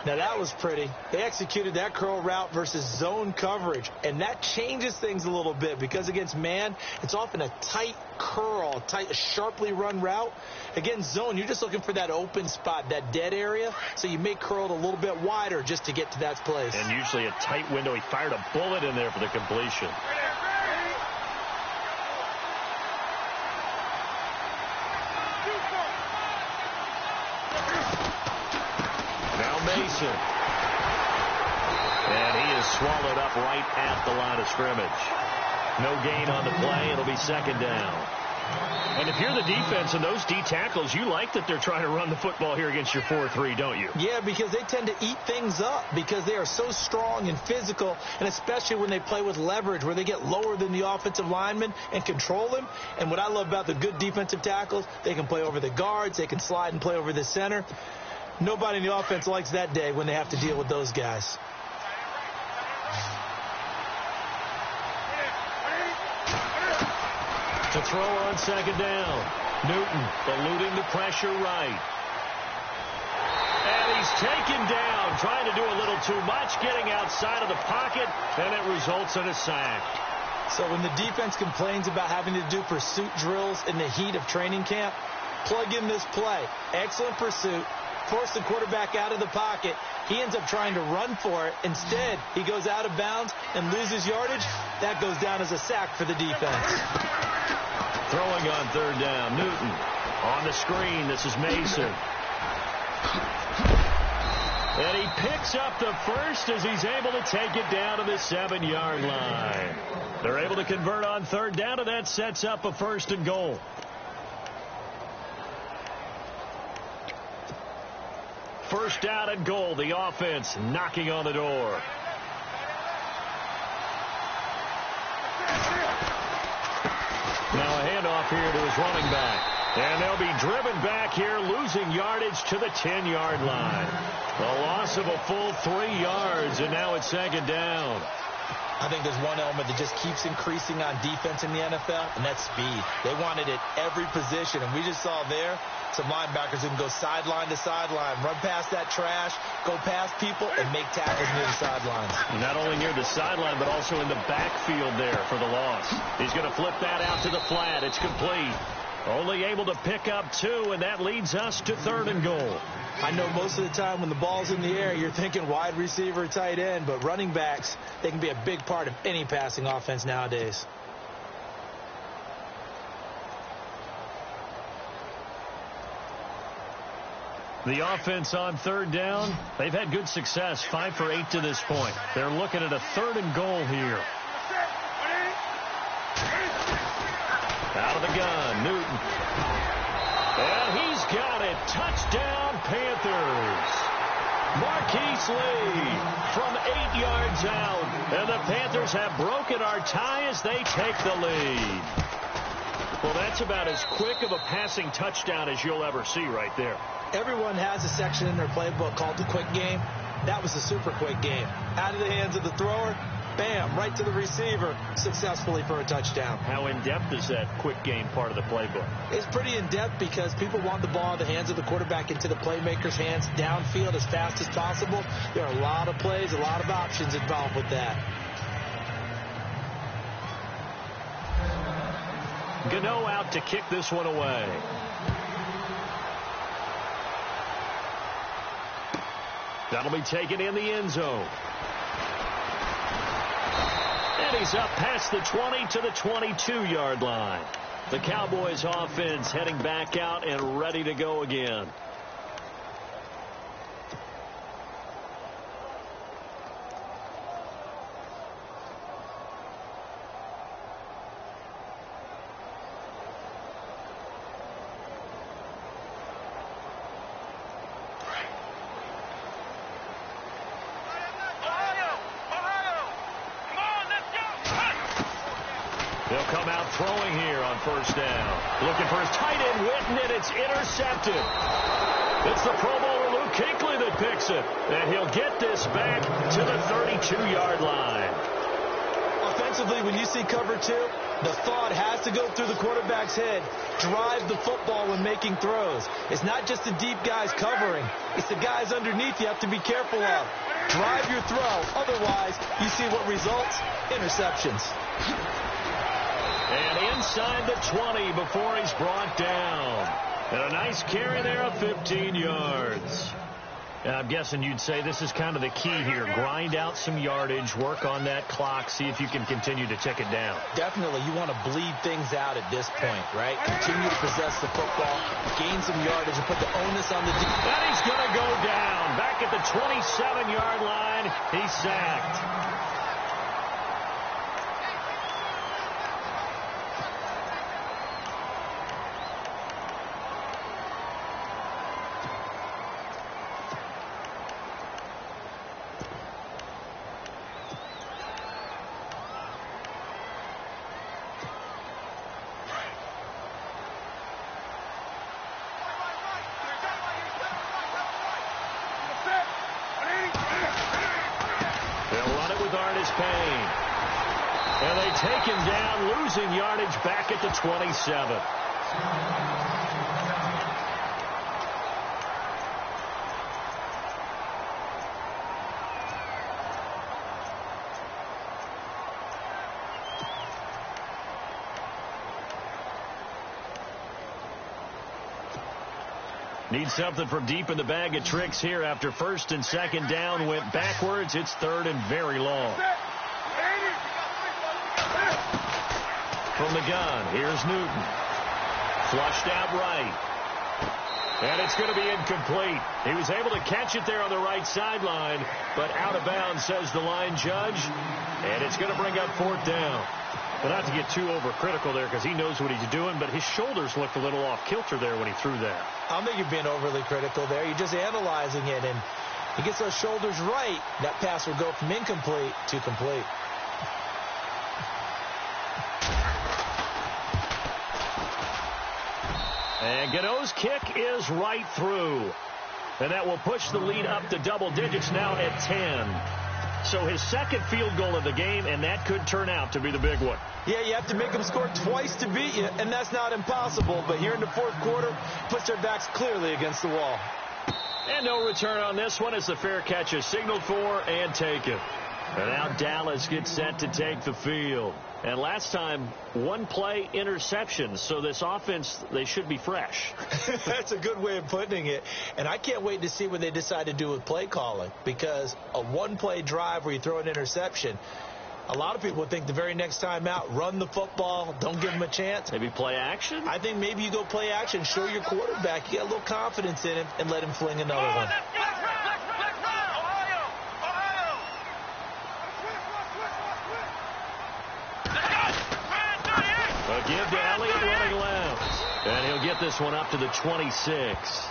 Now, that was pretty. They executed that curl route versus zone coverage, and that changes things a little bit because against man, it's often a tight curl, sharply run route. Against zone, you're just looking for that open spot, that dead area, so you may curl it a little bit wider just to get to that place. And usually a tight window. He fired a bullet in there for the completion. Mason. And he is swallowed up right at the line of scrimmage. No gain on the play. It'll be second down. And if you're the defense and those D tackles, you like that they're trying to run the football here against your 4-3, don't you? Yeah, because they tend to eat things up because they are so strong and physical, and especially when they play with leverage where they get lower than the offensive lineman and control them. And what I love about the good defensive tackles, they can play over the guards, they can slide and play over the center. Nobody in the offense likes that day when they have to deal with those guys. To throw on second down. Newton eluding the pressure right. And he's taken down, trying to do a little too much, getting outside of the pocket, and it results in a sack. So when the defense complains about having to do pursuit drills in the heat of training camp, plug in this play. Excellent pursuit. Force the quarterback out of the pocket. He ends up trying to run for it. Instead, he goes out of bounds and loses yardage. That goes down as a sack for the defense. Throwing on third down. Newton on the screen. This is Mason. And he picks up the first as he's able to take it down to the 7-yard line. They're able to convert on third down, and that sets up a 1st and goal. First down and goal. The offense knocking on the door. Now a handoff here to his running back. And they'll be driven back here, losing yardage to the 10-yard line. A loss of a full 3 yards, and now it's second down. I think there's one element that just keeps increasing on defense in the NFL, and that's speed. They want it at every position, and we just saw there some linebackers who can go sideline to sideline, run past that trash, go past people, and make tackles near the sidelines. Not only near the sideline, but also in the backfield there for the loss. He's going to flip that out to the flat. It's complete. Only able to pick up 2, and that leads us to 3rd and goal. I know most of the time when the ball's in the air, you're thinking wide receiver, tight end, but running backs, they can be a big part of any passing offense nowadays. The offense on third down, they've had good success, 5 for 8 to this point. They're looking at a 3rd and goal here. Out of the gun, Newton. And he's got it. Touchdown, Panthers. Marquise Lee from 8 yards out. And the Panthers have broken our tie as they take the lead. Well, that's about as quick of a passing touchdown as you'll ever see right there. Everyone has a section in their playbook called the quick game. That was a super quick game. Out of the hands of the thrower, bam, right to the receiver, successfully for a touchdown. How in-depth is that quick game part of the playbook? It's pretty in-depth because people want the ball in the hands of the quarterback into the playmaker's hands downfield as fast as possible. There are a lot of plays, a lot of options involved with that. Gano out to kick this one away. That'll be taken in the end zone. And he's up past the 20 to the 22-yard line. The Cowboys offense heading back out and ready to go again. They'll come out throwing here on first down. Looking for his tight end, Witten, and it's intercepted. It's the Pro Bowler Luke Kuechly that picks it. And he'll get this back to the 32-yard line. Offensively, when you see cover two, the thought has to go through the quarterback's head. Drive the football when making throws. It's not just the deep guys covering. It's the guys underneath you have to be careful of. Drive your throw. Otherwise, you see what results? Interceptions. And inside the 20 before he's brought down. And a nice carry there of 15 yards. I'm guessing you'd say this is kind of the key here. Grind out some yardage, work on that clock, see if you can continue to tick it down. Definitely. You want to bleed things out at this point, right? Continue to possess the football, gain some yardage, and put the onus on the defense. And he's going to go down. Back at the 27-yard line, he's sacked. And they take him down, losing yardage back at the 27. Need something from deep in the bag of tricks here after first and second down went backwards. It's third and very long. From the gun, here's Newton. Flushed out right. And it's going to be incomplete. He was able to catch it there on the right sideline, but out of bounds, says the line judge. And it's going to bring up fourth down. But not to get too overcritical there because he knows what he's doing, but his shoulders looked a little off kilter there when he threw that. I don't think you're being overly critical there. You're just analyzing it, and he gets those shoulders right. That pass will go from incomplete to complete. And Gano's kick is right through. And that will push the lead up to double digits now at 10. So his second field goal of the game, and that could turn out to be the big one. Yeah, you have to make them score twice to beat you, and that's not impossible. But here in the fourth quarter, puts their backs clearly against the wall. And no return on this one as the fair catch is signaled for and taken. And now Dallas gets set to take the field. And last time, one play interception. So this offense, they should be fresh. That's a good way of putting it. And I can't wait to see what they decide to do with play calling. Because a one-play drive where you throw an interception, a lot of people think the very next time out, run the football, don't give them a chance. Maybe play action? I think maybe you go play action, show your quarterback you got a little confidence in him, and let him fling another one. A give to Elliott running left. And he'll get this one up to the 26.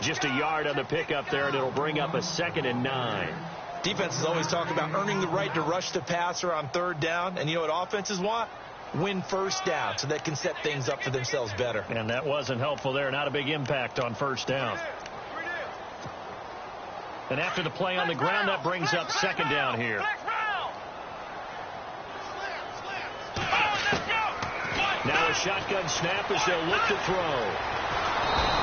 Just a yard on the pickup there, and it'll bring up a 2nd and 9. Defenses always talk about earning the right to rush the passer on third down. And you know what offenses want? Win first down so they can set things up for themselves better. And that wasn't helpful there. Not a big impact on first down. And after the play on the ground, that brings up 2nd down here. Now a shotgun snap as they'll look to throw.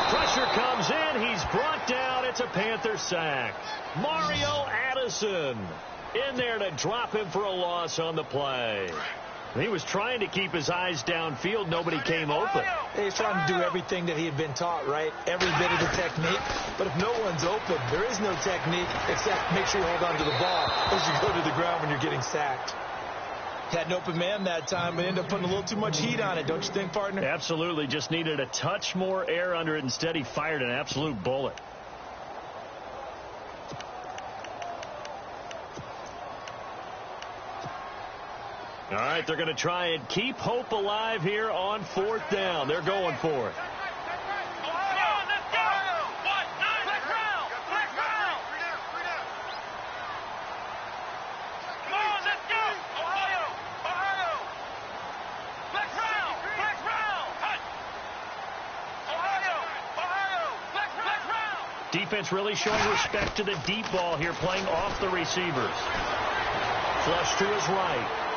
Pressure comes in. He's brought down. It's a Panther sack. Mario Addison in there to drop him for a loss on the play. He was trying to keep his eyes downfield. Nobody came open. He's trying to do everything that he had been taught, right? Every bit of the technique. But if no one's open, there is no technique except make sure you hold on to the ball as you go to the ground when you're getting sacked. Had an open man that time, but ended up putting a little too much heat on it, don't you think, partner? Absolutely. Just needed a touch more air under it. Instead, he fired an absolute bullet. All right, they're going to try and keep hope alive here on fourth down. They're going for it. Defense really showing respect to the deep ball here, playing off the receivers. Flush to his right.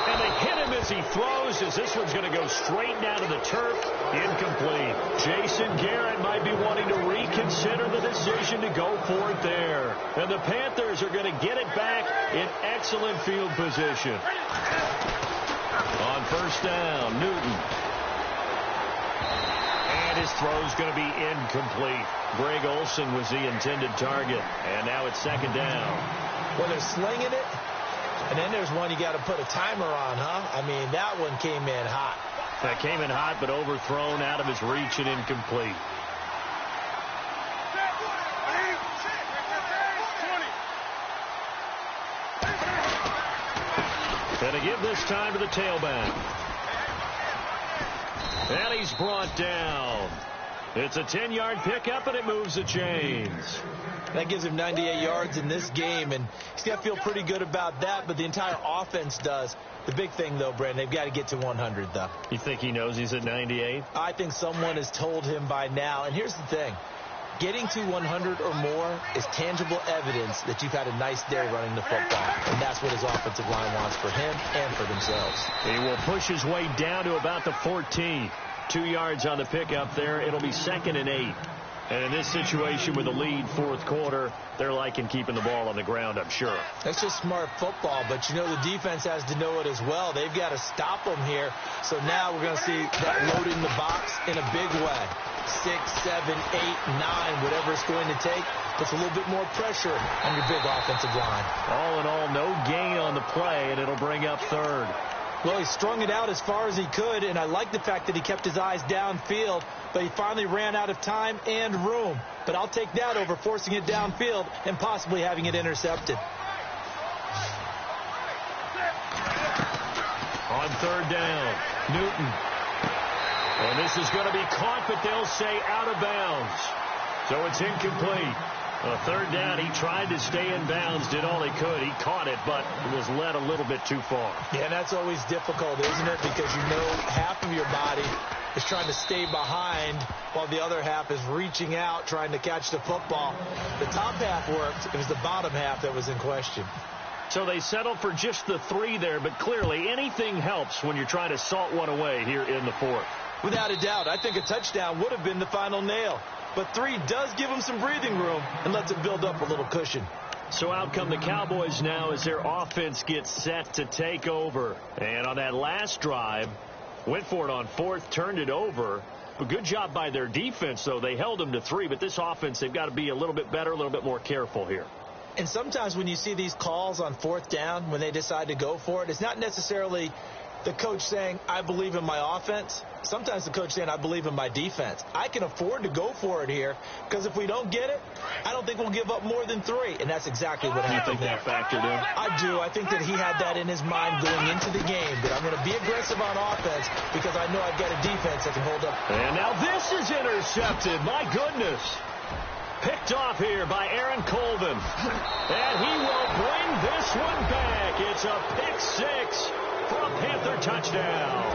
And they hit him as he throws, as this one's going to go straight down to the turf. Incomplete. Jason Garrett might be wanting to reconsider the decision to go for it there. And the Panthers are going to get it back in excellent field position. On first down, Newton. And his throw's going to be incomplete. Greg Olsen was the intended target. And now it's second down. Well, they're slinging it. And then there's one you got to put a timer on, huh? I mean, that one came in hot. That came in hot, but overthrown out of his reach and incomplete. And to give this time to the tailback. And he's brought down. It's a 10-yard pickup, and it moves the chains. That gives him 98 yards in this game, and he's got to feel pretty good about that, but the entire offense does. The big thing, though, Brandon, they've got to get to 100, though. You think he knows he's at 98? I think someone has told him by now. And here's the thing. Getting to 100 or more is tangible evidence that you've had a nice day running the football, and that's what his offensive line wants for him and for themselves. He will push his way down to about the 14. 2 yards on the pickup there. It'll be 2nd and 8. And in this situation with a lead fourth quarter, they're liking keeping the ball on the ground, I'm sure. That's just smart football, but you know the defense has to know it as well. They've got to stop them here. So now we're going to see that load in the box in a big way. 6, 7, 8, 9, whatever it's going to take, puts a little bit more pressure on your big offensive line. All in all, no gain on the play, and it'll bring up third. Well, he strung it out as far as he could, and I like the fact that he kept his eyes downfield, but he finally ran out of time and room. But I'll take that over forcing it downfield and possibly having it intercepted. On third down, Newton. And this is going to be caught, but they'll say out of bounds. So it's incomplete. Third down, he tried to stay in bounds, did all he could. He caught it, but it was led a little bit too far. Yeah, that's always difficult, isn't it? Because you know half of your body is trying to stay behind while the other half is reaching out, trying to catch the football. The top half worked. It was the bottom half that was in question. So they settled for just the 3 there, but clearly anything helps when you're trying to salt one away here in the fourth. Without a doubt, I think a touchdown would have been the final nail. But 3 does give them some breathing room and lets it build up a little cushion. So out come the Cowboys now as their offense gets set to take over. And on that last drive, went for it on 4th, turned it over. But good job by their defense, though. They held them to 3, but this offense, they've got to be a little bit better, a little bit more careful here. And sometimes when you see these calls on 4th down, when they decide to go for it, it's not necessarily the coach saying, I believe in my offense. Sometimes the coach saying, I believe in my defense. I can afford to go for it here because if we don't get it, I don't think we'll give up more than 3. And that's exactly what happened. You think that factored in? I do. I think that he had that in his mind going into the game, that I'm going to be aggressive on offense because I know I've got a defense that can hold up. And now this is intercepted. My goodness. Picked off here by Aaron Colvin. And he will bring this one back. It's a pick 6 for a Panther touchdown.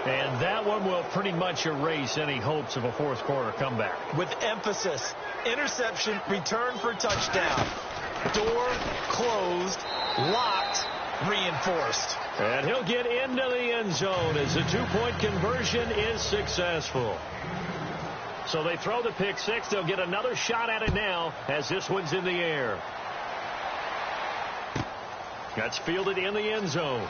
And that one will pretty much erase any hopes of a fourth quarter comeback. With emphasis, interception, return for touchdown. Door closed, locked, reinforced. And he'll get into the end zone as the 2-point conversion is successful. So they throw the pick 6. They'll get another shot at it now as this one's in the air. That's fielded in the end zone.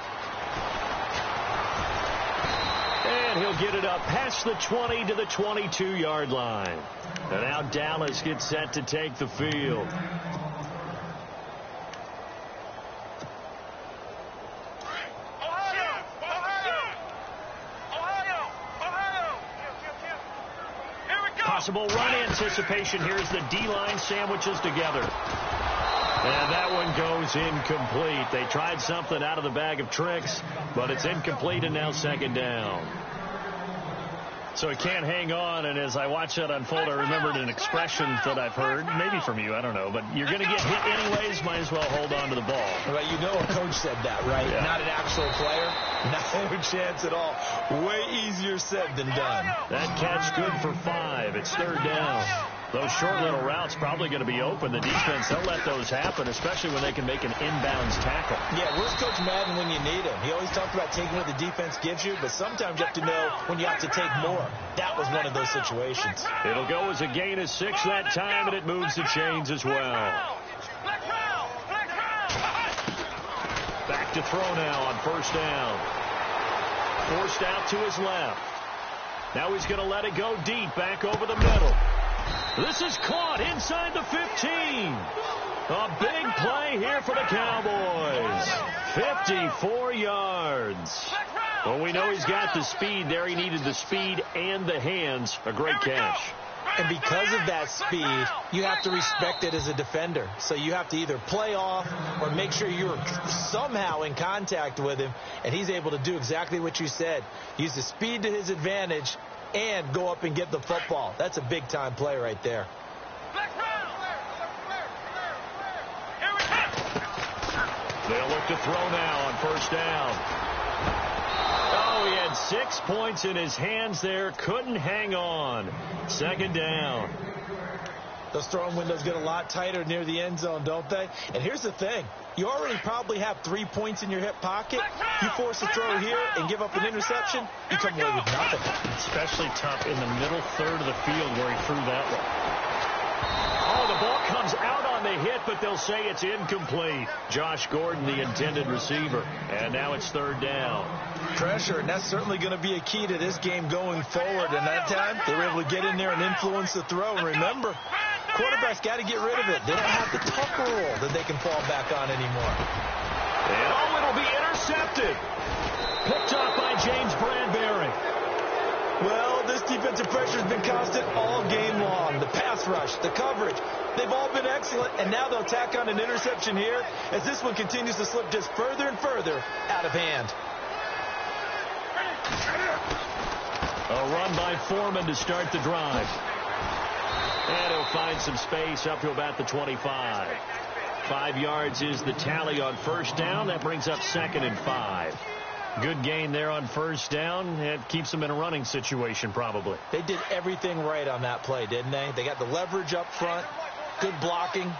And he'll get it up past the 20 to the 22-yard line. And now Dallas gets set to take the field. Possible run anticipation. Here's the D-line sandwiches together. And that one goes incomplete. They tried something out of the bag of tricks, but it's incomplete and now second down. So he can't hang on, and as I watch that unfold, I remembered an expression that I've heard, maybe from you, I don't know, but you're going to get hit anyways, might as well hold on to the ball. Well, you know a coach said that, right? Yeah. Not an actual player. No chance at all. Way easier said than done. That catch good for 5. It's third down. Those short little routes probably going to be open. The defense, they'll let those happen, especially when they can make an inbounds tackle. Yeah, where's Coach Madden when you need him? He always talked about taking what the defense gives you, but sometimes you have to know when you have to take more. That was one of those situations. It'll go as a gain of 6 that time, and it moves the chains as well. Back to throw now on first down. Forced out to his left. Now he's going to let it go deep, back over the middle. This is caught inside the 15. A big play here for the Cowboys. 54 yards. Well, we know he's got the speed there. He needed the speed and the hands. A great catch. And because of that speed, you have to respect it as a defender. So you have to either play off or make sure you're somehow in contact with him. And he's able to do exactly what you said. Use the speed to his advantage and go up and get the football. That's a big-time play right there. They'll look to throw now on first down. Oh, he had 6 points in his hands there. Couldn't hang on. Second down. Those throwing windows get a lot tighter near the end zone, don't they? And here's the thing. You already probably have 3 points in your hip pocket. You force a throw here and give up an interception, you come away with nothing. Especially tough in the middle third of the field where he threw that one. Oh, the ball comes out on the hit, but they'll say it's incomplete. Josh Gordon, the intended receiver. And now it's third down. Pressure, and that's certainly going to be a key to this game going forward. And that time, they were able to get in there and influence the throw. And remember, quarterbacks got to get rid of it. They don't have the tuck rule that they can fall back on anymore. And oh, it'll be intercepted. Picked up by James Bradbury. Well, this defensive pressure has been constant all game long. The pass rush, the coverage, they've all been excellent. And now they'll tack on an interception here as this one continues to slip just further and further out of hand. A run by Foreman to start the drive. And he'll find some space up to about the 25. 5 yards is the tally on first down. That brings up 2nd and 5. Good gain there on first down. It keeps them in a running situation probably. They did everything right on that play, didn't they? They got the leverage up front, good blocking,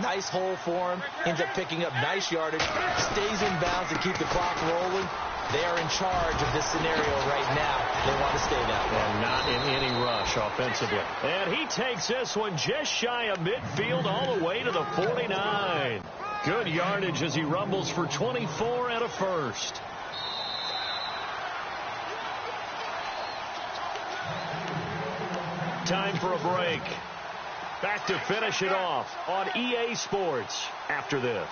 nice hole for him, ends up picking up nice yardage, stays in bounds to keep the clock rolling. They are in charge of this scenario right now. They want to stay that way. And not in any rush offensively. And he takes this one just shy of midfield all the way to the 49. Good yardage as he rumbles for 24 and a first. Time for a break. Back to finish it off on EA Sports after this.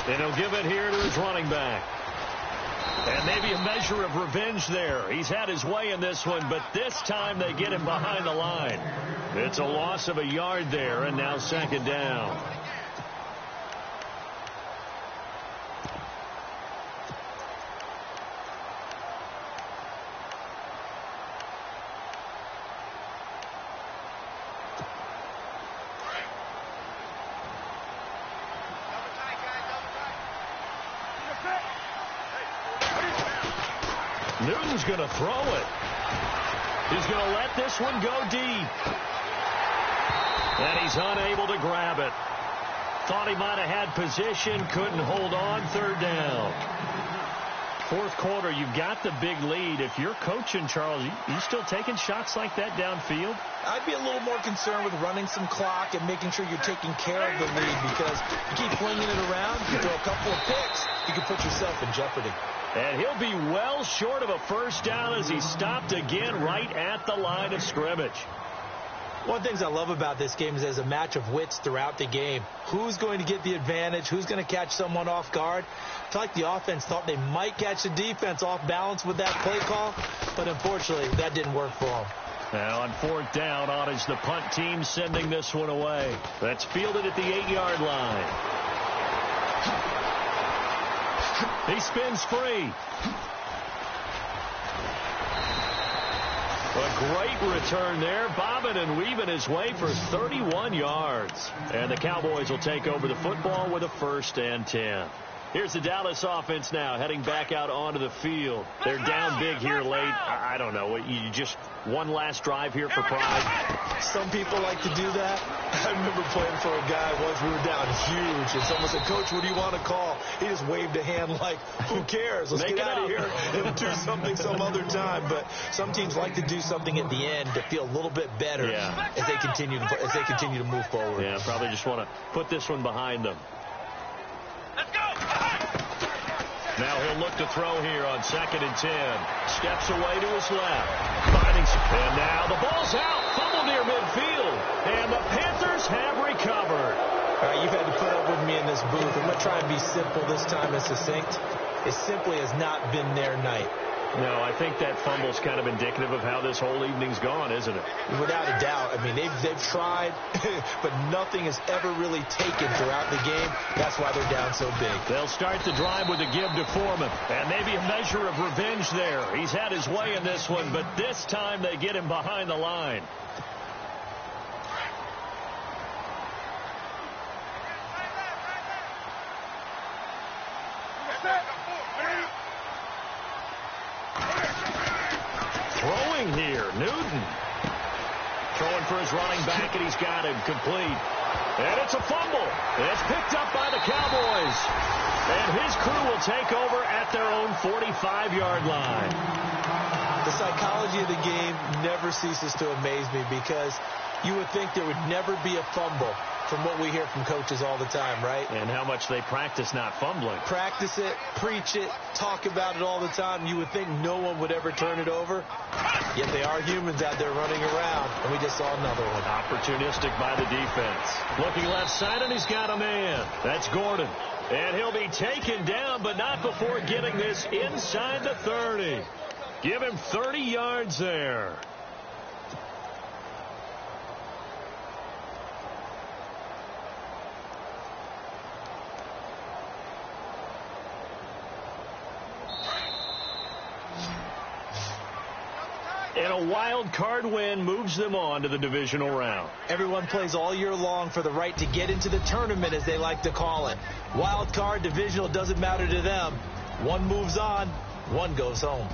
And he'll give it here to his running back. And maybe a measure of revenge there. He's had his way in this one, but this time they get him behind the line. It's a loss of a yard there, and now 2nd down. Newton's going to throw it. He's going to let this one go deep. And he's unable to grab it. Thought he might have had position, couldn't hold on. 3rd down. 4th quarter, you've got the big lead. If you're coaching, Charles, you still taking shots like that downfield? I'd be a little more concerned with running some clock and making sure you're taking care of the lead, because you keep flinging it around, you throw a couple of picks, you can put yourself in jeopardy. And he'll be well short of a first down as he stopped again right at the line of scrimmage. One of the things I love about this game is there's a match of wits throughout the game. Who's going to get the advantage? Who's going to catch someone off guard? I feel like the offense thought they might catch the defense off balance with that play call, but unfortunately that didn't work for them. Now on 4th down, on is the punt team sending this one away. That's fielded at the 8-yard line. He spins free. A great return there, bobbing and weaving his way for 31 yards. And the Cowboys will take over the football with a 1st and 10. Here's the Dallas offense now, heading back out onto the field. They're down big here late. I don't know. You just one last drive here for pride. Some people like to do that. I remember playing for a guy once. We were down huge, and someone said, "Coach, what do you want to call?" He just waved a hand like, "Who cares? Let's get out of here and do something some other time." But some teams like to do something at the end to feel a little bit better as they continue to move forward. Yeah, probably just want to put this one behind them. Let's go! Now he'll look to throw here on 2nd and 10. Steps away to his left. Finding some. And now the ball's out. Fumble near midfield. And the Panthers have recovered. All right, you've had to put up with me in this booth. I'm going to try and be simple this time and succinct. It simply has not been their night. No, I think that fumble's kind of indicative of how this whole evening's gone, isn't it? Without a doubt. I mean, they've tried, but nothing has ever really taken throughout the game. That's why they're down so big. They'll start the drive with a give to Foreman. And maybe a measure of revenge there. He's had his way in this one, but this time they get him behind the line. Throwing here, Newton. Throwing for his running back, and he's got him complete. And it's a fumble. It's picked up by the Cowboys. And his crew will take over at their own 45-yard line. The psychology of the game never ceases to amaze me because you would think there would never be a fumble from what we hear from coaches all the time, right? And how much they practice not fumbling. Practice it, preach it, talk about it all the time. You would think no one would ever turn it over. Yet they are humans out there running around, and we just saw another one. Opportunistic by the defense. Looking left side, and he's got a man. That's Gordon. And he'll be taken down, but not before getting this inside the 30. Give him 30 yards there. And a wild card win moves them on to the divisional round. Everyone plays all year long for the right to get into the tournament, as they like to call it. Wild card, divisional, doesn't matter to them. One moves on, one goes home.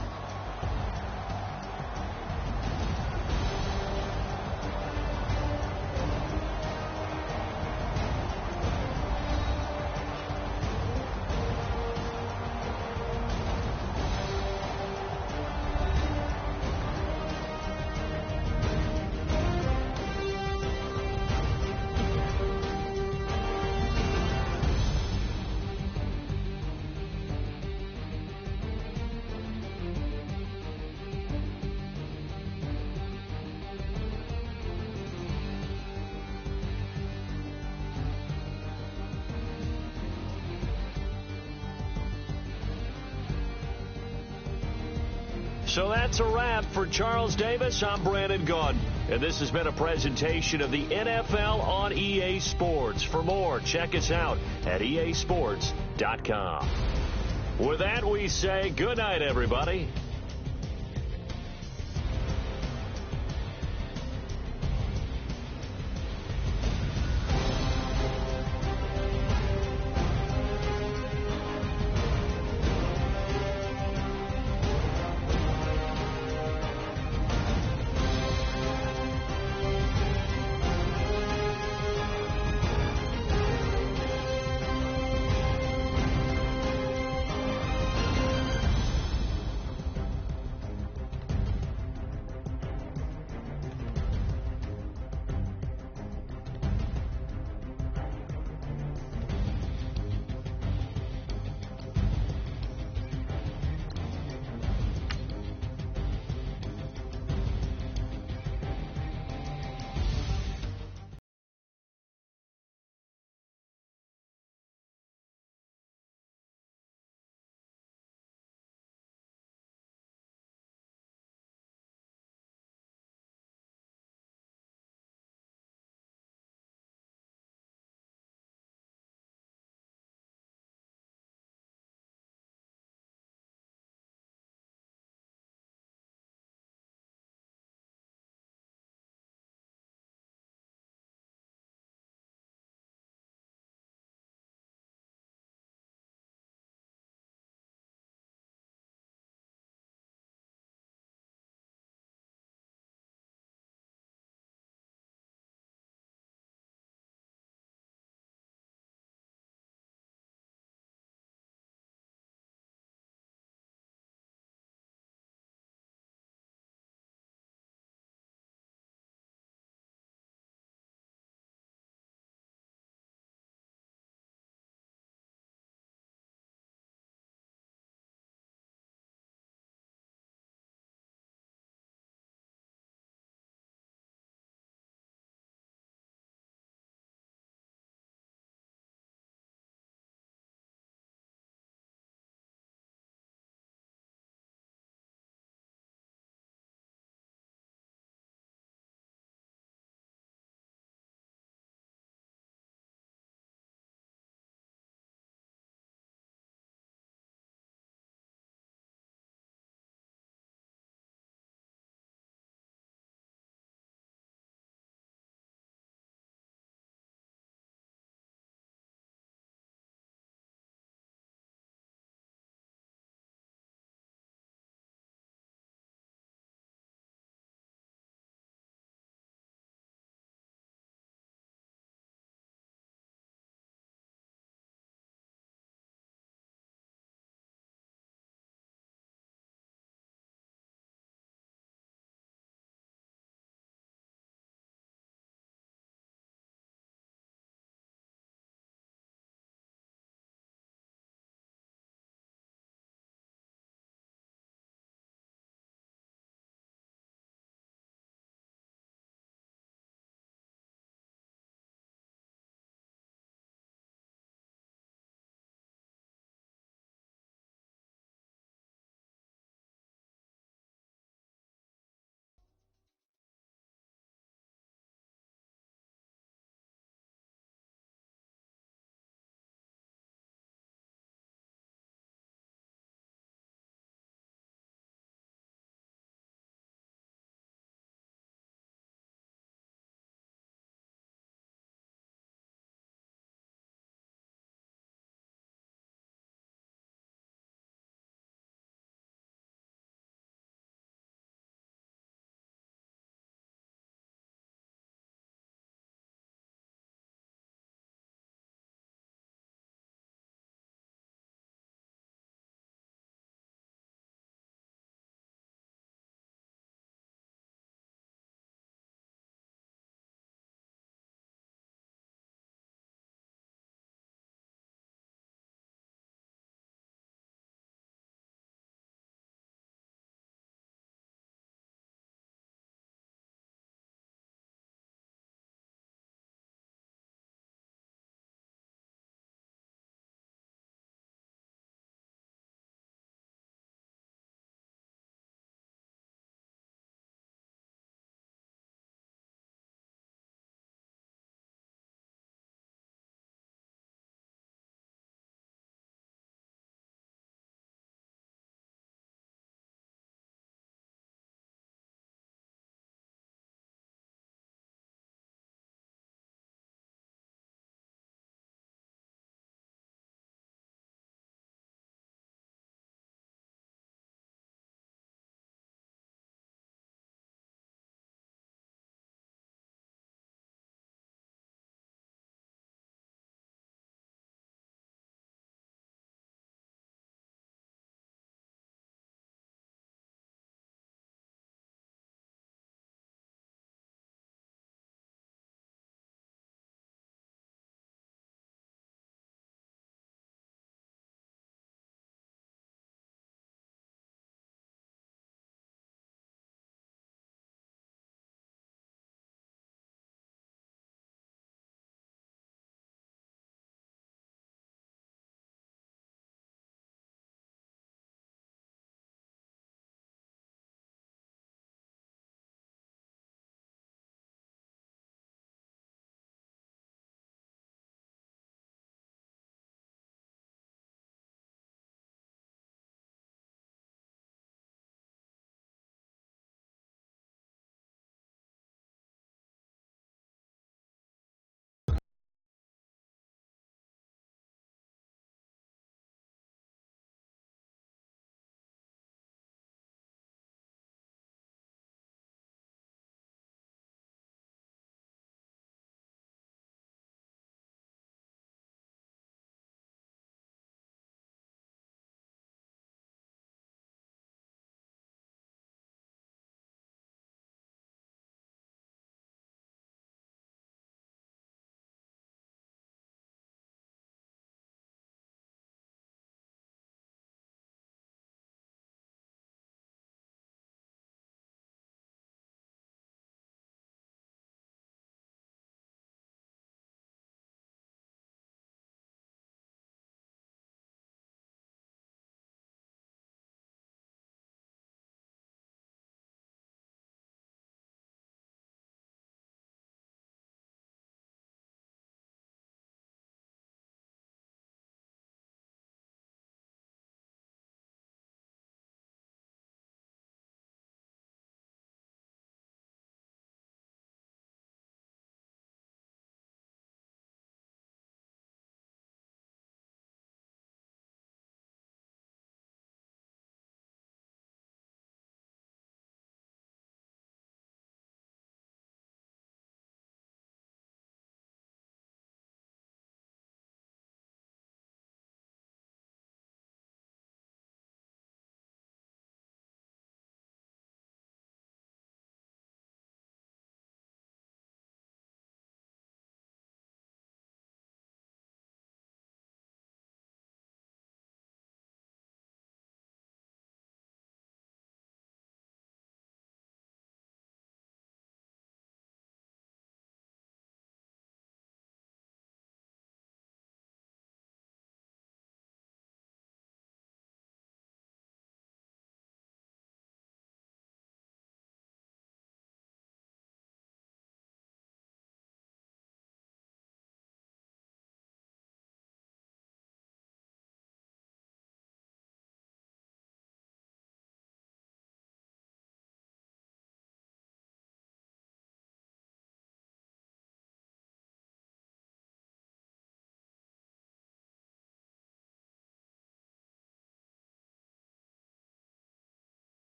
So that's a wrap for Charles Davis. I'm Brandon Gaudin, and this has been a presentation of the NFL on EA Sports. For more, check us out at easports.com. With that, we say good night, everybody.